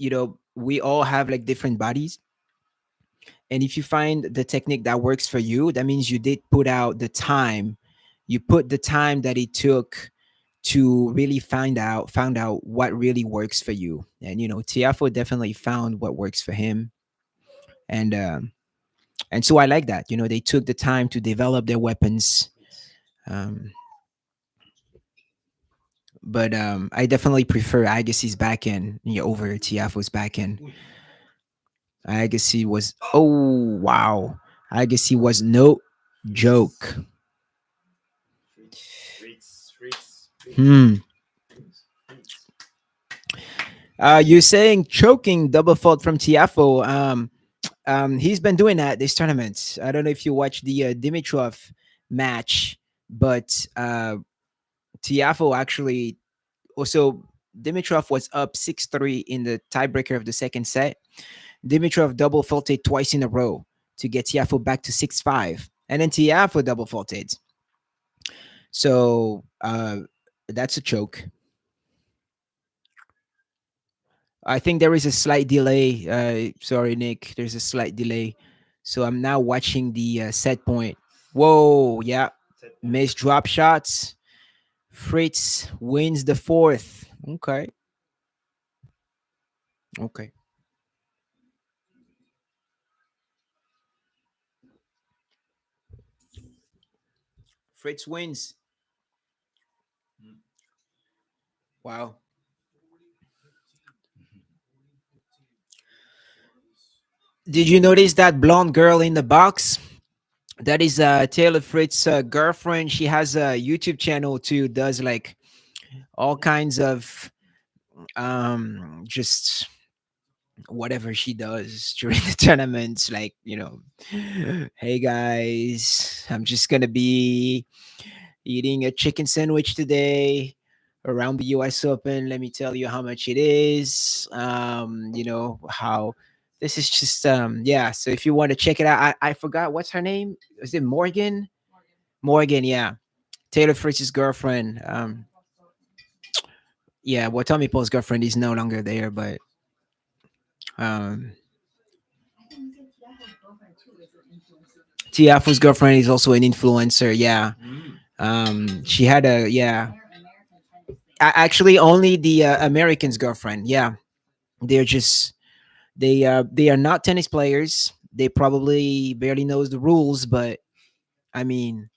S1: we all have like different bodies, and if you find the technique that works for you, that means you did put out the time. You put the time that it took to really found out what really works for you. And Tiafo definitely found what works for him. And so I like that. They took the time to develop their weapons. Um, but I definitely prefer Agassi's back end over Tiafo's back end. Agassi was, oh wow, Agassi was no joke. Hmm. You're saying choking double fault from Tiafo. He's been doing that this tournament. I don't know if you watched the Dimitrov match, but Tiafo actually also Dimitrov was up 6-3 in the tiebreaker of the second set. Dimitrov double faulted twice in a row to get Tiafo back to 6-5. And then Tiafo double faulted. So that's a choke. I think there is a slight delay. Sorry, Nick. There's a slight delay. So I'm now watching the set point. Whoa, yeah. Missed drop shots. Fritz wins the fourth. Okay. Okay. Fritz wins. Wow. Did you notice that blonde girl in the box? That is Taylor Fritz's girlfriend. She has a YouTube channel too. Does like all kinds of just whatever she does during the tournaments. Like hey guys, I'm just gonna be eating a chicken sandwich today around the US Open. Let me tell you how much it is. How this is just yeah. So if you want to check it out, I forgot what's her name. Is it Morgan? Morgan, yeah. Taylor Fritz's girlfriend. Yeah, well Tommy Paul's girlfriend is no longer there, but um Tiafoe's girlfriend is also an influencer, yeah. She had a yeah. Actually only the Americans girlfriend, yeah. They're just they are not tennis players. They probably barely knows the rules, but I mean,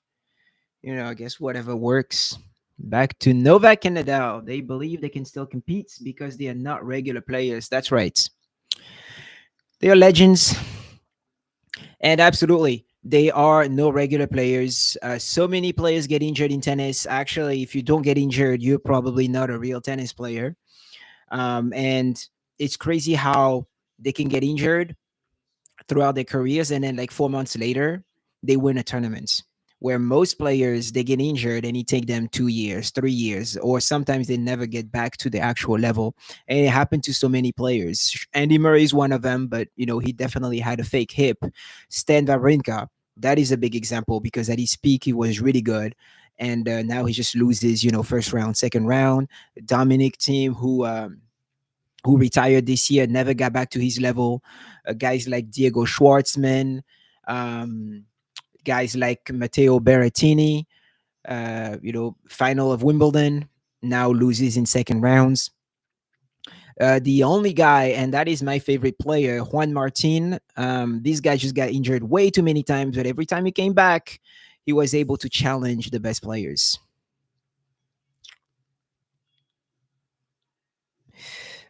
S1: I guess whatever works. Back to Novak and Nadal. They believe they can still compete because they are not regular players. That's right. They are legends, and absolutely, they are no regular players. So many players get injured in tennis. Actually, if you don't get injured, you're probably not a real tennis player. And it's crazy how they can get injured throughout their careers, and then like 4 months later they win a tournament, where most players they get injured and it take them 2 years, 3 years, or sometimes they never get back to the actual level. And it happened to so many players. Andy Murray is one of them, but he definitely had a fake hip. Stan Wawrinka, that is a big example, because at his peak he was really good, and now he just loses, first round, second round. Dominic Thiem, who retired this year, never got back to his level. Guys like Diego Schwartzman, um, guys like Matteo Berrettini, final of Wimbledon, now loses in second rounds. The only guy, and that is my favorite player, Juan Martin. This guy just got injured way too many times, but every time he came back, he was able to challenge the best players.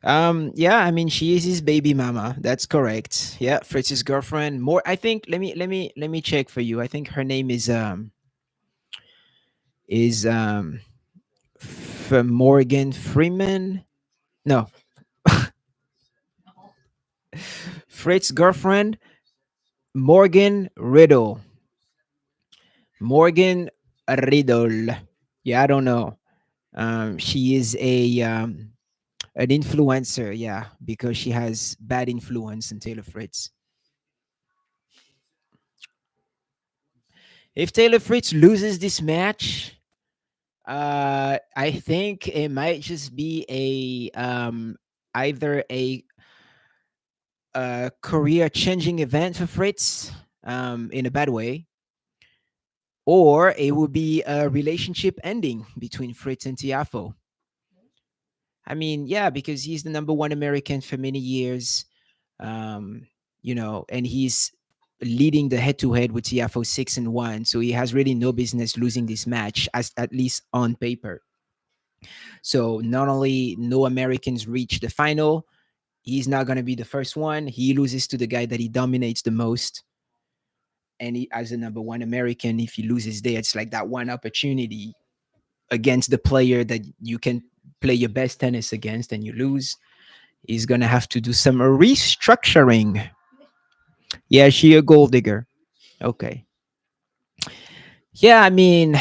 S1: Yeah, I mean she is his baby mama. That's correct. Yeah, Fritz's girlfriend. More I think let me check for you. I think her name is Morgan Freeman. No, Fritz's girlfriend, Morgan Riddle. Morgan Riddle. Yeah, I don't know. She is a an influencer, yeah, because she has bad influence on Taylor Fritz. If Taylor Fritz loses this match, I think it might just be either a career changing event for Fritz, in a bad way, or it would be a relationship ending between Fritz and Tiafo. I mean, yeah, because he's the number one American for many years, um, and he's leading the head to head with Tiafo 6-1. So he has really no business losing this match, as at least on paper. So not only no Americans reach the final, he's not going to be the first one. He loses to the guy that he dominates the most. And he, as a number one American, if he loses there, it's like that one opportunity against the player that you can play your best tennis against, and you lose. He's going to have to do some restructuring. Yeah, she a gold digger. Okay. Yeah, I mean,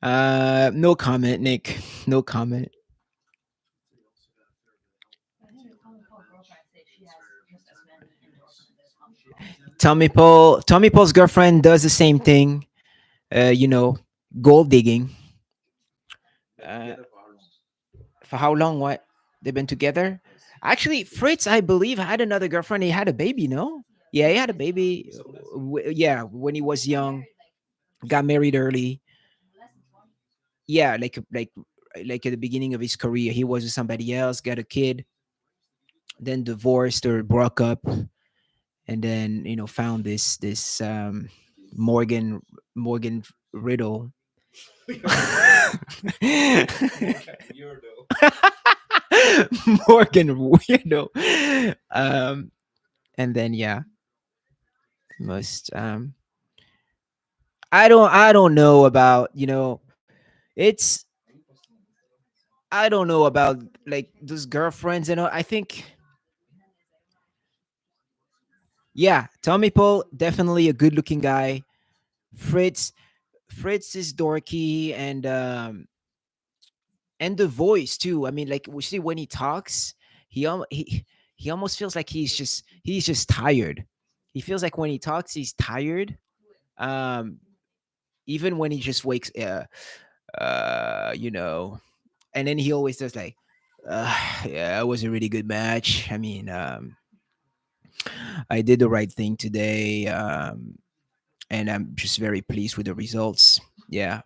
S1: no comment, Nick. No comment. Tommy Paul's girlfriend does the same thing. Uh, you know, gold digging. Uh, for how long? What they've been together? Actually, Fritz, I believe, had another girlfriend. He had a baby. No, yeah, he had a baby. Yeah, when he was young, got married early. Yeah, like at the beginning of his career, he was with somebody else, got a kid, then divorced or broke up, and then found this Morgan Morgan Riddle. Morgan Weirdo. And then yeah. Most I don't know about, it's I don't know about like those girlfriends and all. I think yeah, Tommy Paul definitely a good looking guy. Fritz Fritz is dorky and the voice too. I mean, like we see when he talks, he almost feels like he's just tired. He feels like when he talks, he's tired. Um, even when he just wakes, you know, and then he always does like, yeah, it was a really good match. I mean, I did the right thing today, and I'm just very pleased with the results. Yeah.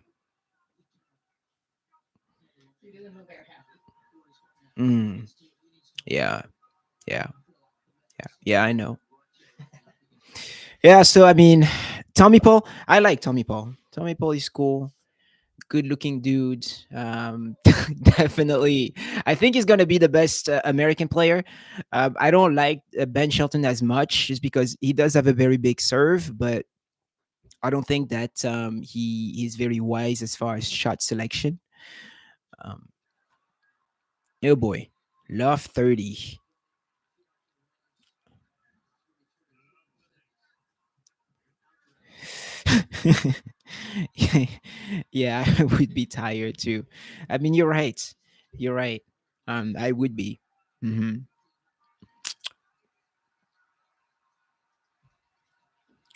S1: Mm, yeah. Yeah. Yeah. Yeah. I know. Yeah, so I mean, Tommy Paul, I like Tommy Paul. Tommy Paul is cool, good looking dude. Definitely, I think he's gonna be the best American player. I don't like Ben Shelton as much, just because he does have a very big serve, but I don't think that he's very wise as far as shot selection. Um, oh boy, love 30. Yeah, I would be tired too. I mean, you're right. You're right. I would be. Hmm.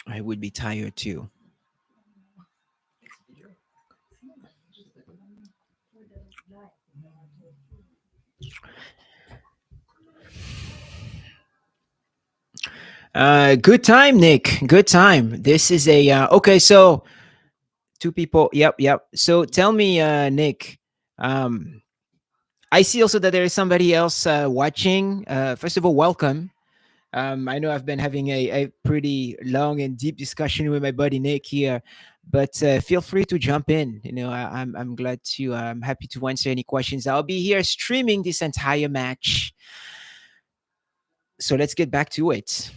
S1: I would be tired too. Good time, Nick. Good time. This is a okay. So two people. Yep, yep. So tell me, Nick. Um, I see also that there is somebody else watching. First of all, welcome. I know I've been having a pretty long and deep discussion with my buddy Nick here, but feel free to jump in. I'm glad to. I'm happy to answer any questions. I'll be here streaming this entire match. So let's get back to it.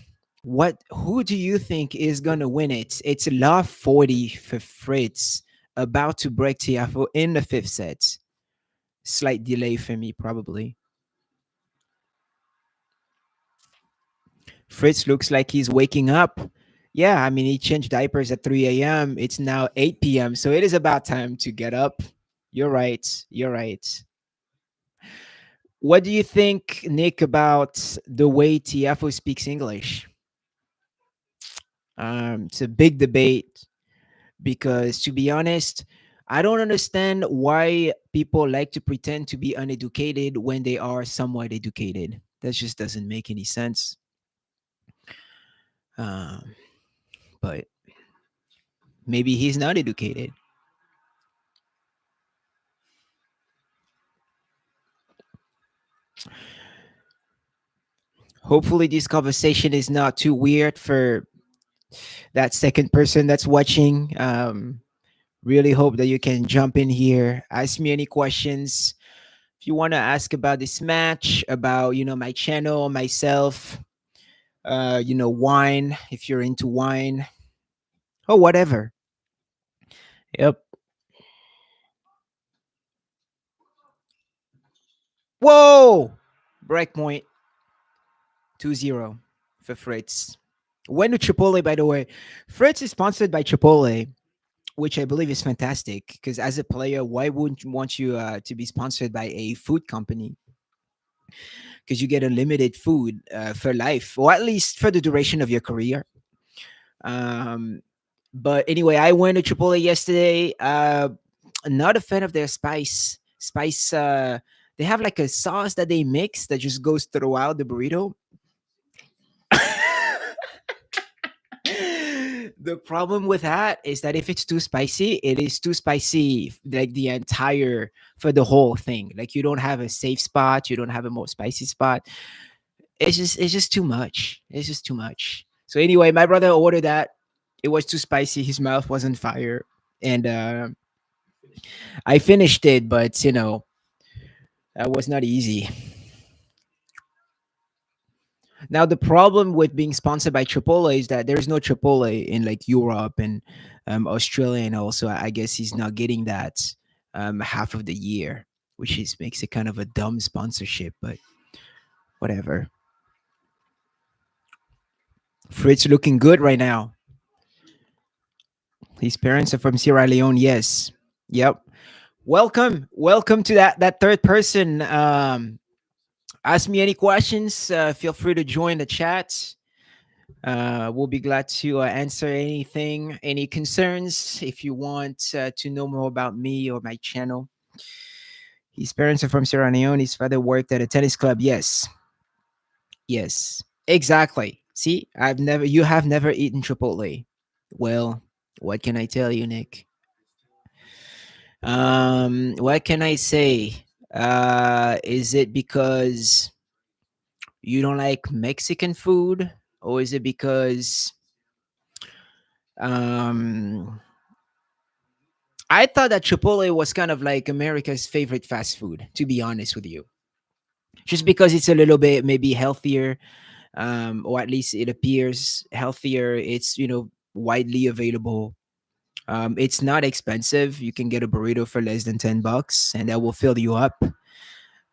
S1: Who do you think is gonna win it? It's love 40 for Fritz, about to break Tiafoe in the fifth set. Slight delay for me, probably. Fritz looks like he's waking up. Yeah, I mean, he changed diapers at 3 a.m. It's now 8 p.m., so it is about time to get up. You're right. You're right. What do you think, Nick, about the way Tiafoe speaks English? It's a big debate because, to be honest, I don't understand why people like to pretend to be uneducated when they are somewhat educated. That just doesn't make any sense. Um, but maybe he's not educated. Hopefully, this conversation is not too weird for that second person that's watching. Really hope that you can jump in here, ask me any questions. If you want to ask about this match, about my channel, myself, wine, if you're into wine or whatever. Yep. Whoa! Break point 2-0 for Fritz. Went to Chipotle, by the way. Fritz is sponsored by Chipotle, which I believe is fantastic. Because as a player, why wouldn't you want you to be sponsored by a food company? Because you get unlimited food for life, or at least for the duration of your career. Um, but anyway, I went to Chipotle yesterday. Not a fan of their spice. They have like a sauce that they mix that just goes throughout the burrito. The problem with that is that if it's too spicy, it is too spicy, like the entire for the whole thing. Like you don't have a safe spot, you don't have a more spicy spot. It's just too much. It's just too much. So anyway, my brother ordered that. It was too spicy. His mouth was on fire, and I finished it, but that was not easy. Now the problem with being sponsored by Chipotle is that there's no Chipotle in like Europe and Australia, and also I guess he's not getting that half of the year, which is makes it kind of a dumb sponsorship, but whatever. Fritz looking good right now. His parents are from Sierra Leone. Yes. Yep. Welcome to that third person. Ask me any questions. Feel free to join the chat. We'll be glad to answer anything, any concerns. If you want to know more about me or my channel, his parents are from Sierra Leone. His father worked at a tennis club. Yes, yes, exactly. See, you have never eaten Chipotle. Well, what can I tell you, Nick? What can I say? Is it because you don't like Mexican food, or is it because um I thought that Chipotle was kind of like America's favorite fast food, to be honest with you. Just because it's a little bit maybe healthier, or at least it appears healthier. It's, widely available. It's not expensive. You can get a burrito for less than $10, and that will fill you up.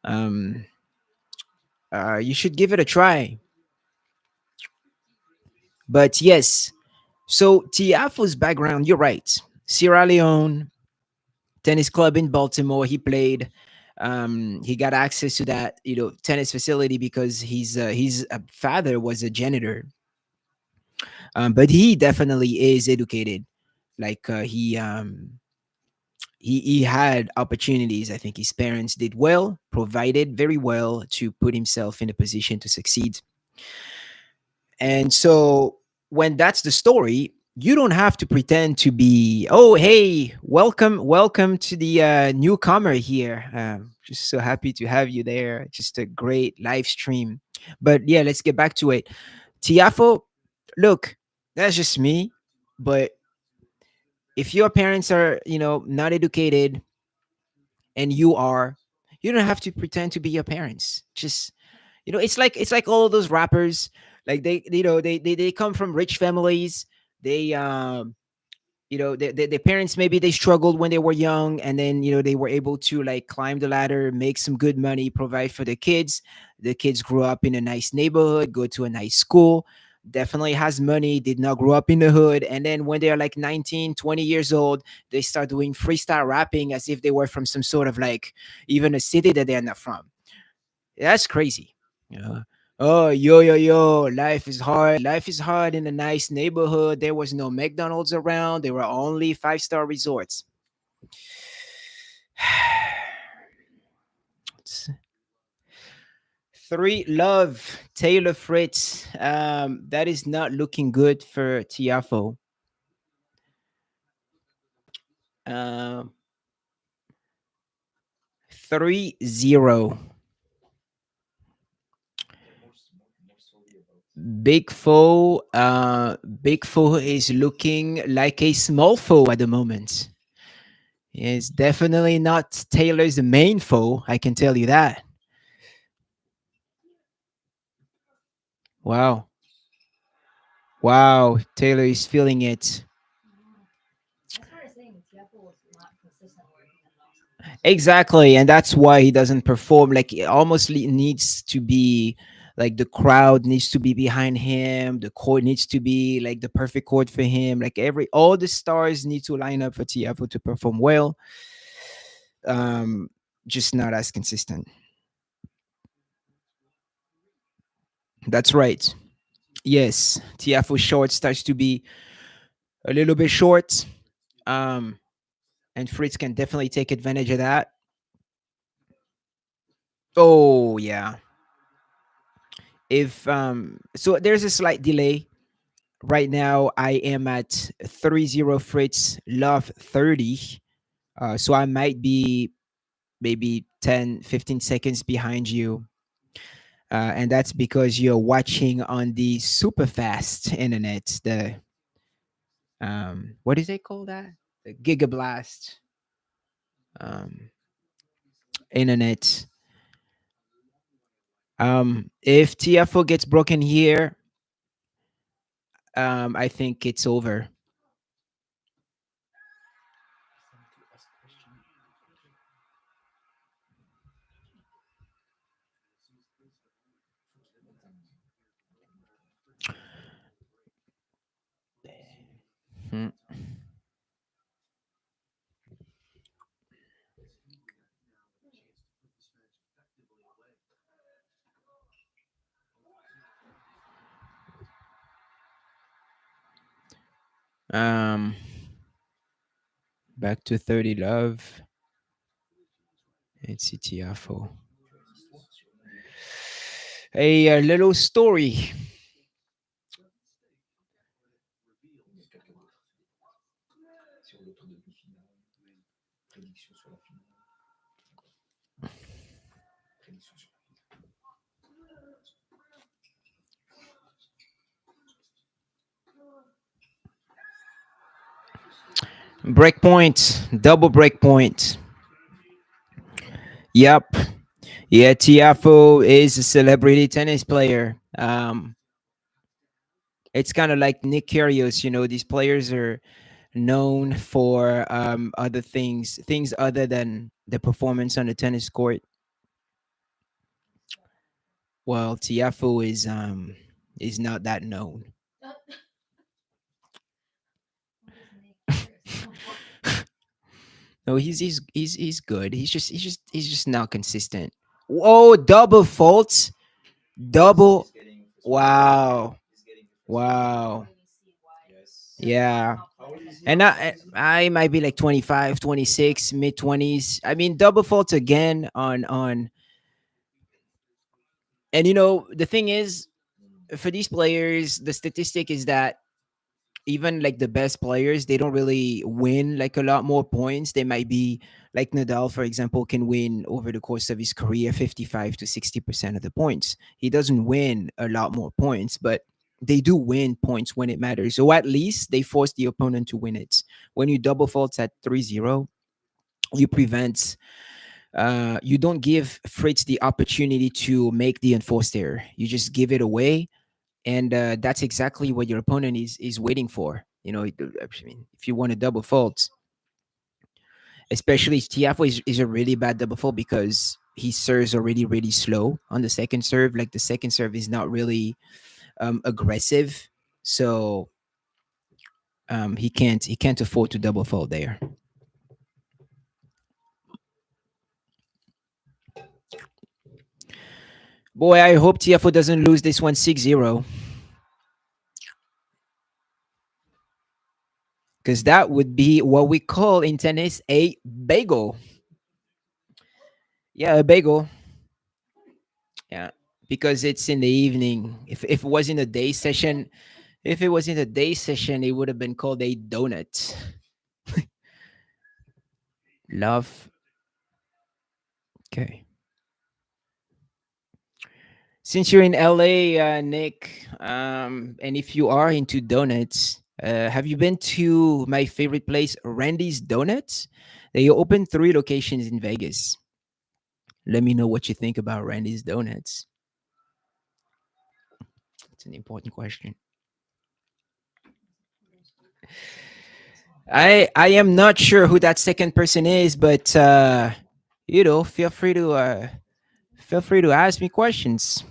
S1: Um, you should give it a try. But yes, so Tiafoe's background, you're right. Sierra Leone, tennis club in Baltimore. He played. He got access to that, tennis facility because his father was a janitor. But he definitely is educated. Like he had opportunities. I think his parents did well, provided very well to put himself in a position to succeed. And so when that's the story, you don't have to pretend to be, oh, hey, welcome to the newcomer here. Just so happy to have you there. Just a great live stream. But yeah, let's get back to it. Tiafo, look, that's just me. But if your parents are, not educated and you are, you don't have to pretend to be your parents. Just, it's like all of those rappers, like they come from rich families. They their parents, maybe they struggled when they were young, and then they were able to like climb the ladder, make some good money, provide for the kids. The kids grew up in a nice neighborhood, go to a nice school, definitely has money, did not grow up in the hood, and then when they're like 19, 20 years old, they start doing freestyle rapping as if they were from some sort of like even a city that they're not from. That's crazy. Yeah. Oh, yo, life is hard. Life is hard in a nice neighborhood. There was no McDonald's around. There were only five-star resorts. Three love Taylor Fritz. That is not looking good for Tiafo. 3-0. Big foe. Big foe is looking like a small foe at the moment. It's definitely not Taylor's main foe. I can tell you that. Wow. Wow. Taylor is feeling it. Exactly. And that's why he doesn't perform. Like, it almost needs to be like the crowd needs to be behind him. The court needs to be like the perfect court for him. Like, all the stars need to line up for Tiafoe to perform well. Um, just not as consistent. That's right. Yes. Tiafoe short starts to be a little bit short. Um, and Fritz can definitely take advantage of that. Oh yeah. If so there's a slight delay. Right now I am at 3-0 Fritz, love 30. So I might be maybe 10, 15 seconds behind you. And that's because you're watching on the super fast internet, the what is it called, that? The Gigablast um internet. If Tiafoe gets broken here, I think it's over. Hmm. Um, Back to 30 love. It's Tiafoe. A little story. Break point, double break point. Yep. Yeah, Tiafoe is a celebrity tennis player. It's kind of like Nick Kyrgios. These players are known for other things other than the performance on the tennis court. Well, Tiafoe is not that known. No, he's good. He's just not consistent. Oh, double faults, double. Wow, wow. Yeah. And I might be like 25, 26, mid 20s. I mean, double faults again on. And the thing is, for these players, the statistic is that even like the best players, they don't really win like a lot more points. They might be like Nadal, for example, can win over the course of his career 55 to 60% of the points. He doesn't win a lot more points, but they do win points when it matters. So at least they force the opponent to win it. When you double faults at 3-0, you prevent you don't give Fritz the opportunity to make the enforced error. You just give it away, and that's exactly what your opponent is waiting for. I mean, if you want a double fault, especially Tiafoe is a really bad double fault because he serves already really slow on the second serve. Like the second serve is not really aggressive, so he can't afford to double fault there. Boy, I hope Tiafoe doesn't lose this one 6-0, because that would be what we call in tennis a bagel. Yeah, a bagel. Yeah, because it's in the evening. If it was in a day session, if it was in a day session, it would have been called a donut. Love. Okay. Since you're in LA, Nick, and if you are into donuts, have you been to my favorite place, Randy's Donuts? They opened 3 locations in Vegas. Let me know what you think about Randy's Donuts. It's an important question. I am not sure who that second person is, but feel free to ask me questions.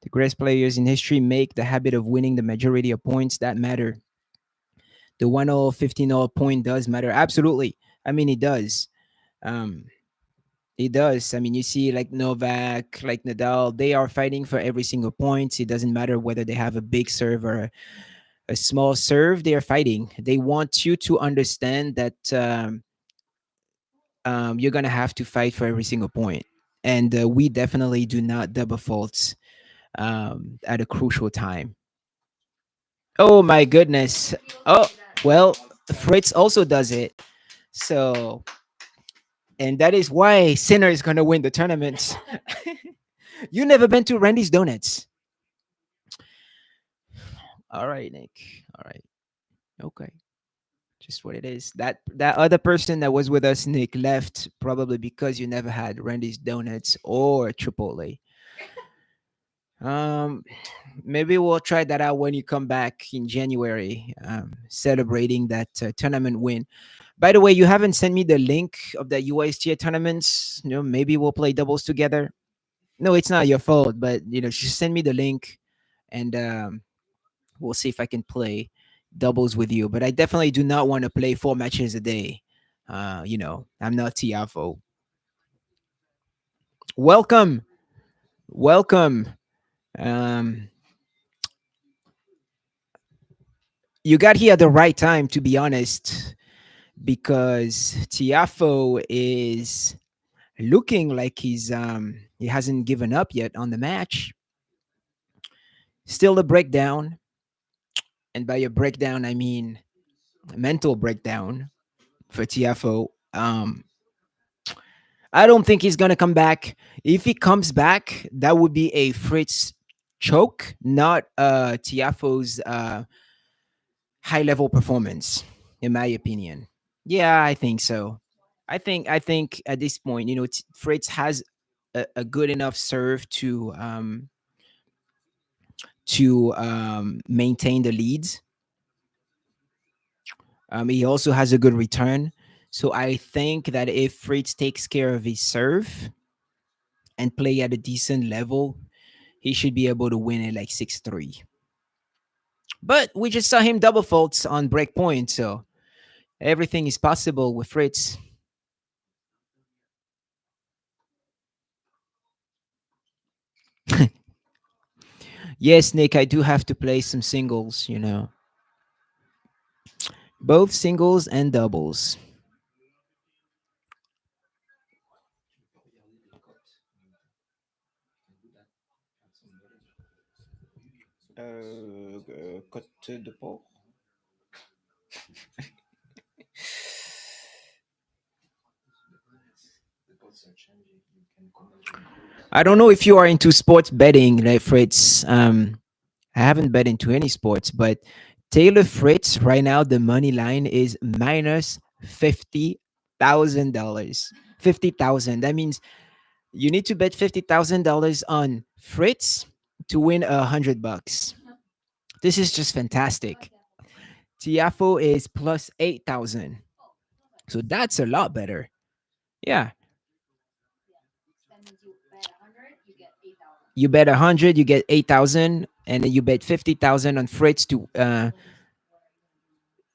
S1: The greatest players in history make the habit of winning the majority of points that matter. The 1-0, 15-0 point does matter. Absolutely. I mean, it does. Um, it does. I mean, you see, like Novak, like Nadal, they are fighting for every single point. It doesn't matter whether they have a big serve or a small serve. They are fighting. They want you to understand that you're gonna have to fight for every single point. And we definitely do not double faults at a crucial time. Oh my goodness. Oh well, Fritz also does it. So, and that is why Sinner is gonna win the tournament. You never been to Randy's Donuts? All right, Nick. All right. Okay. Just what it is. That other person that was with us, Nick, left probably because you never had Randy's Donuts or Chipotle. Um, maybe we'll try that out when you come back in January, celebrating that tournament win. By the way, you haven't sent me the link of the USTA tournaments. Maybe we'll play doubles together. No, it's not your fault, but just send me the link, and we'll see if I can play doubles with you. But I definitely do not want to play 4 matches a day. I'm not Tiafo. Welcome, welcome. Um, you got here at the right time, to be honest, because Tiafo is looking like he hasn't given up yet on the match. Still a breakdown, and by a breakdown I mean a mental breakdown for Tiafo. I don't think he's gonna come back. If he comes back, that would be a Fritz choke, not Tiafoe's high level performance, in my opinion. Yeah, I think so. I think at this point, Fritz has a good enough serve to maintain the leads. He also has a good return. So I think that if Fritz takes care of his serve and play at a decent level, he should be able to win it like 6-3. But we just saw him double faults on break point, so everything is possible with Fritz. Yes, Nick, I do have to play some singles. Both singles and doubles. Côte de porc. I don't know if you are into sports betting, like Fritz. I haven't bet into any sports, but Taylor Fritz right now the money line is minus $50,000. 50,000. That means you need to bet $50,000 on Fritz to win $100. This is just fantastic. Tiafo is plus 8,000, so that's a lot better. Yeah, you bet 100, you get 8,000, and then you bet 50,000 on Fritz to.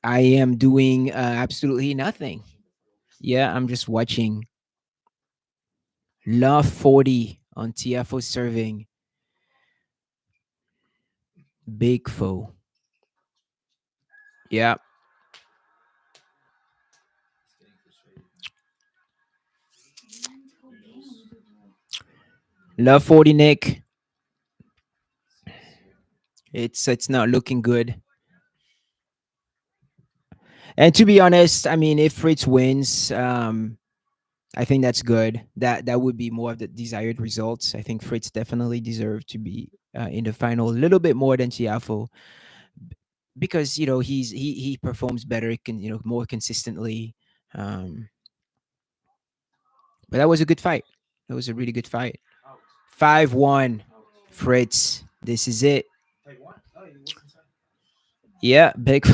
S1: I am doing absolutely nothing. Yeah, I'm just watching. Love 40 on Tiafo serving. Big foe. Yeah. Love 40, Nick. It's not looking good. And to be honest, I mean, if Fritz wins, I think that's good. That would be more of the desired results. I think Fritz definitely deserved to be in the final a little bit more than Tiafo because he performs better, can more consistently. Um, but that was a good fight. That was a really good fight. 5-1, Fritz. This is it. Yeah, big.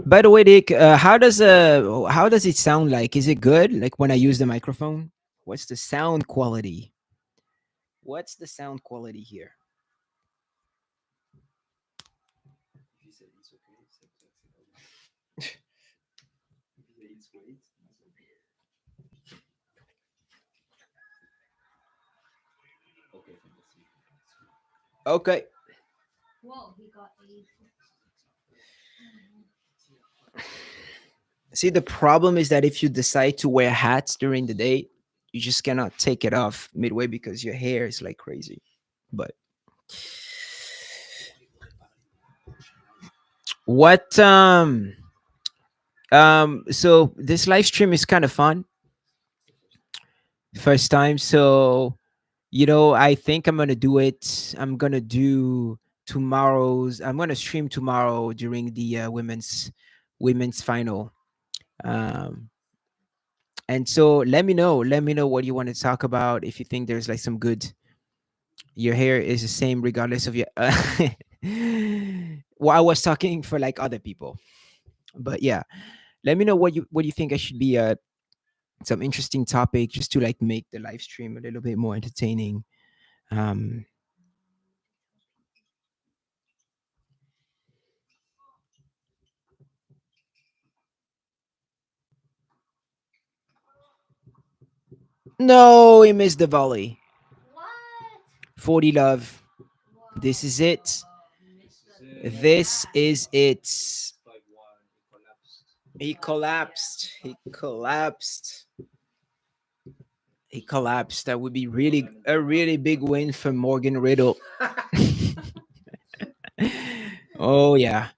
S1: By the way, Dick, how does it sound like? Is it good? Like when I use the microphone? What's the sound quality? What's the sound quality here? Okay. See, the problem is that if you decide to wear hats during the day, you just cannot take it off midway because your hair is like crazy. But what so this live stream is kind of fun. First time, so I think I'm gonna do it. I'm gonna stream tomorrow during the women's final. Um, and so let me know what you want to talk about. If you think there's like some good, your hair is the same regardless of your. Well, I was talking for like other people, but yeah, let me know what you think I should be some interesting topic just to like make the live stream a little bit more entertaining. Um, no, he missed the volley. 40 love. This is it. This is it. He collapsed. He collapsed. He collapsed. That would be really a really big win for Morgan Riddle. Oh yeah.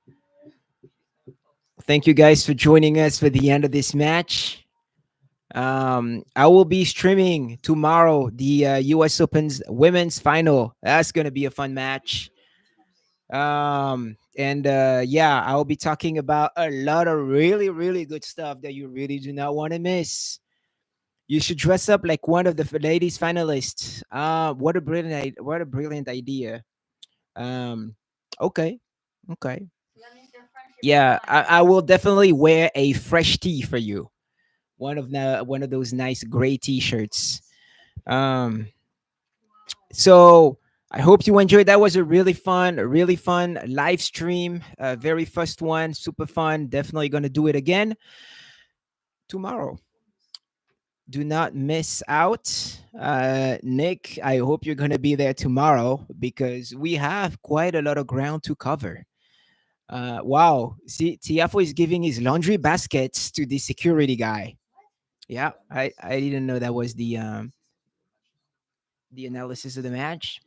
S1: Thank you guys for joining us for the end of this match. I will be streaming tomorrow the U.S. Open's women's final. That's gonna be a fun match. And yeah, I'll be talking about a lot of really, really good stuff that you really do not want to miss. You should dress up like one of the ladies finalists. What a brilliant idea. Um, okay, okay. Yeah, I will definitely wear a fresh tee for you. One of those nice gray t-shirts. Um, so I hope you enjoyed. That was a really fun live stream. Very first one, super fun. Definitely gonna do it again tomorrow. Do not miss out. Nick, I hope you're gonna be there tomorrow because we have quite a lot of ground to cover. Wow. See, Tiafoe is giving his laundry baskets to the security guy. Yeah, I didn't know that was the analysis of the match.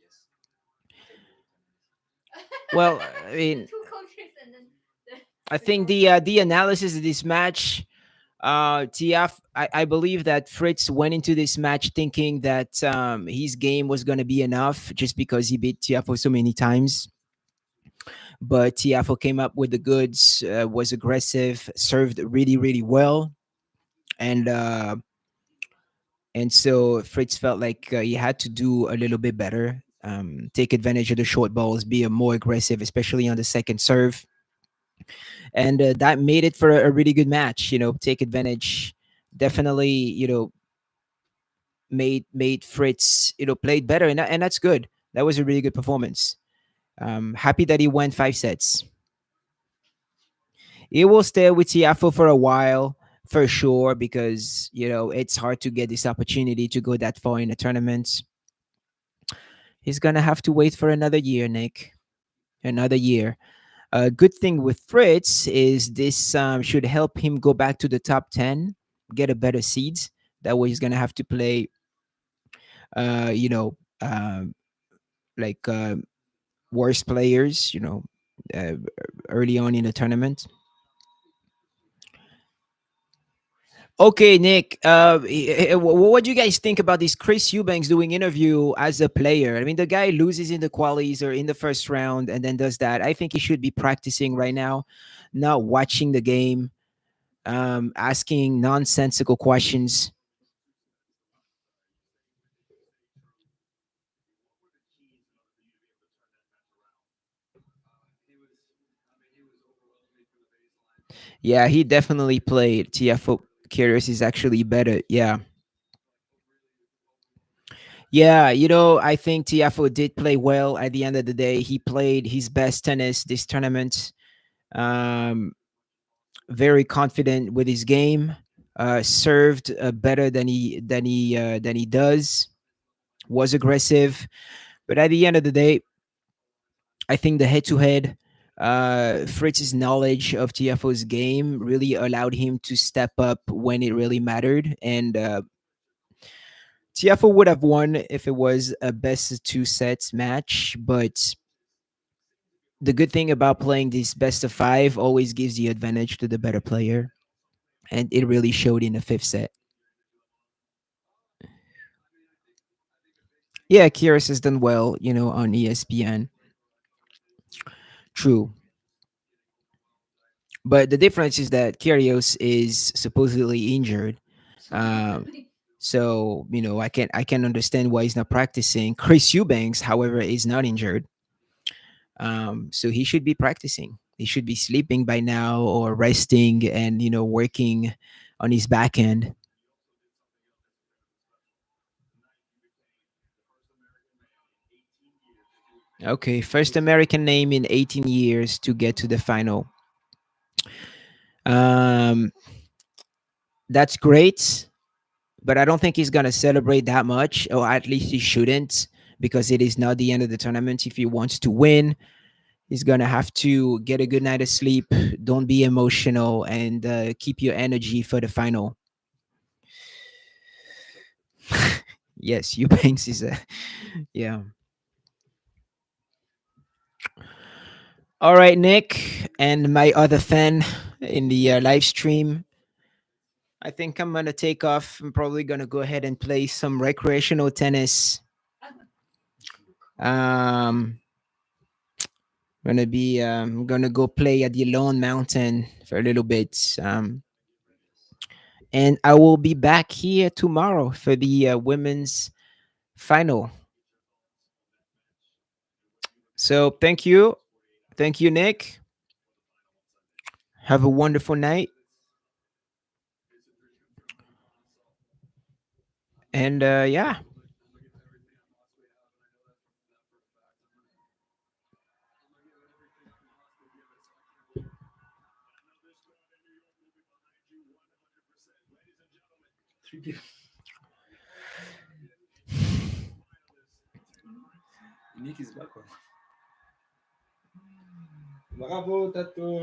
S1: Well, I mean, I think the analysis of this match, TF, I believe that Fritz went into this match thinking that his game was going to be enough just because he beat Tiafoe so many times. But Tiafoe came up with the goods, was aggressive, served really, really well. And so Fritz felt like he had to do a little bit better, take advantage of the short balls, be a more aggressive, especially on the second serve, and that made it for a really good match. Take advantage, definitely. Made Fritz played better, and that's good. That was a really good performance. Happy that he went 5 sets. He will stay with Tiafo for a while for sure because it's hard to get this opportunity to go that far in a tournament. He's gonna have to wait for another year, Nick. Another year. A good thing with Fritz is this should help him go back to the top 10, get a better seeds. That way, he's gonna have to play, uh, you know, um, like worse players, uh, early on in the tournament. Okay, Nick. What do you guys think about this Chris Eubanks doing interview as a player? I mean, the guy loses in the qualies or in the first round and then does that. I think he should be practicing right now, not watching the game, asking nonsensical questions. Yeah, he definitely played. TFO Curious is actually better. Yeah. Yeah, I think Tiafo did play well at the end of the day. He played his best tennis this tournament. Um, very confident with his game. Served better than he does. Was aggressive, but at the end of the day, I think the head-to-head, Fritz's knowledge of Tiafoe's game really allowed him to step up when it really mattered, and Tiafoe would have won if it was a best of two sets match, but the good thing about playing this best of five always gives the advantage to the better player, and it really showed in the fifth set. Yeah, Kyrgios has done well, on ESPN. True, But the difference is that Kyrgios is supposedly injured. Um, so I can understand why he's not practicing. Chris Eubanks, however, is not injured. So he should be practicing. He should be sleeping by now or resting and working on his back end. Okay, first American name in 18 years to get to the final. Um, that's great, but I don't think he's gonna celebrate that much, or at least he shouldn't, because it is not the end of the tournament. If he wants to win, he's gonna have to get a good night of sleep. Don't be emotional and keep your energy for the final. Yes, Eubanks is a yeah. All right, Nick, and my other fan in the live stream. I think I'm gonna take off. I'm probably gonna go ahead and play some recreational tennis. Um, gonna go play at the Lone Mountain for a little bit. And I will be back here tomorrow for the women's final. So thank you, Nick. Have a wonderful night, and yeah.
S3: Bravo, Tato.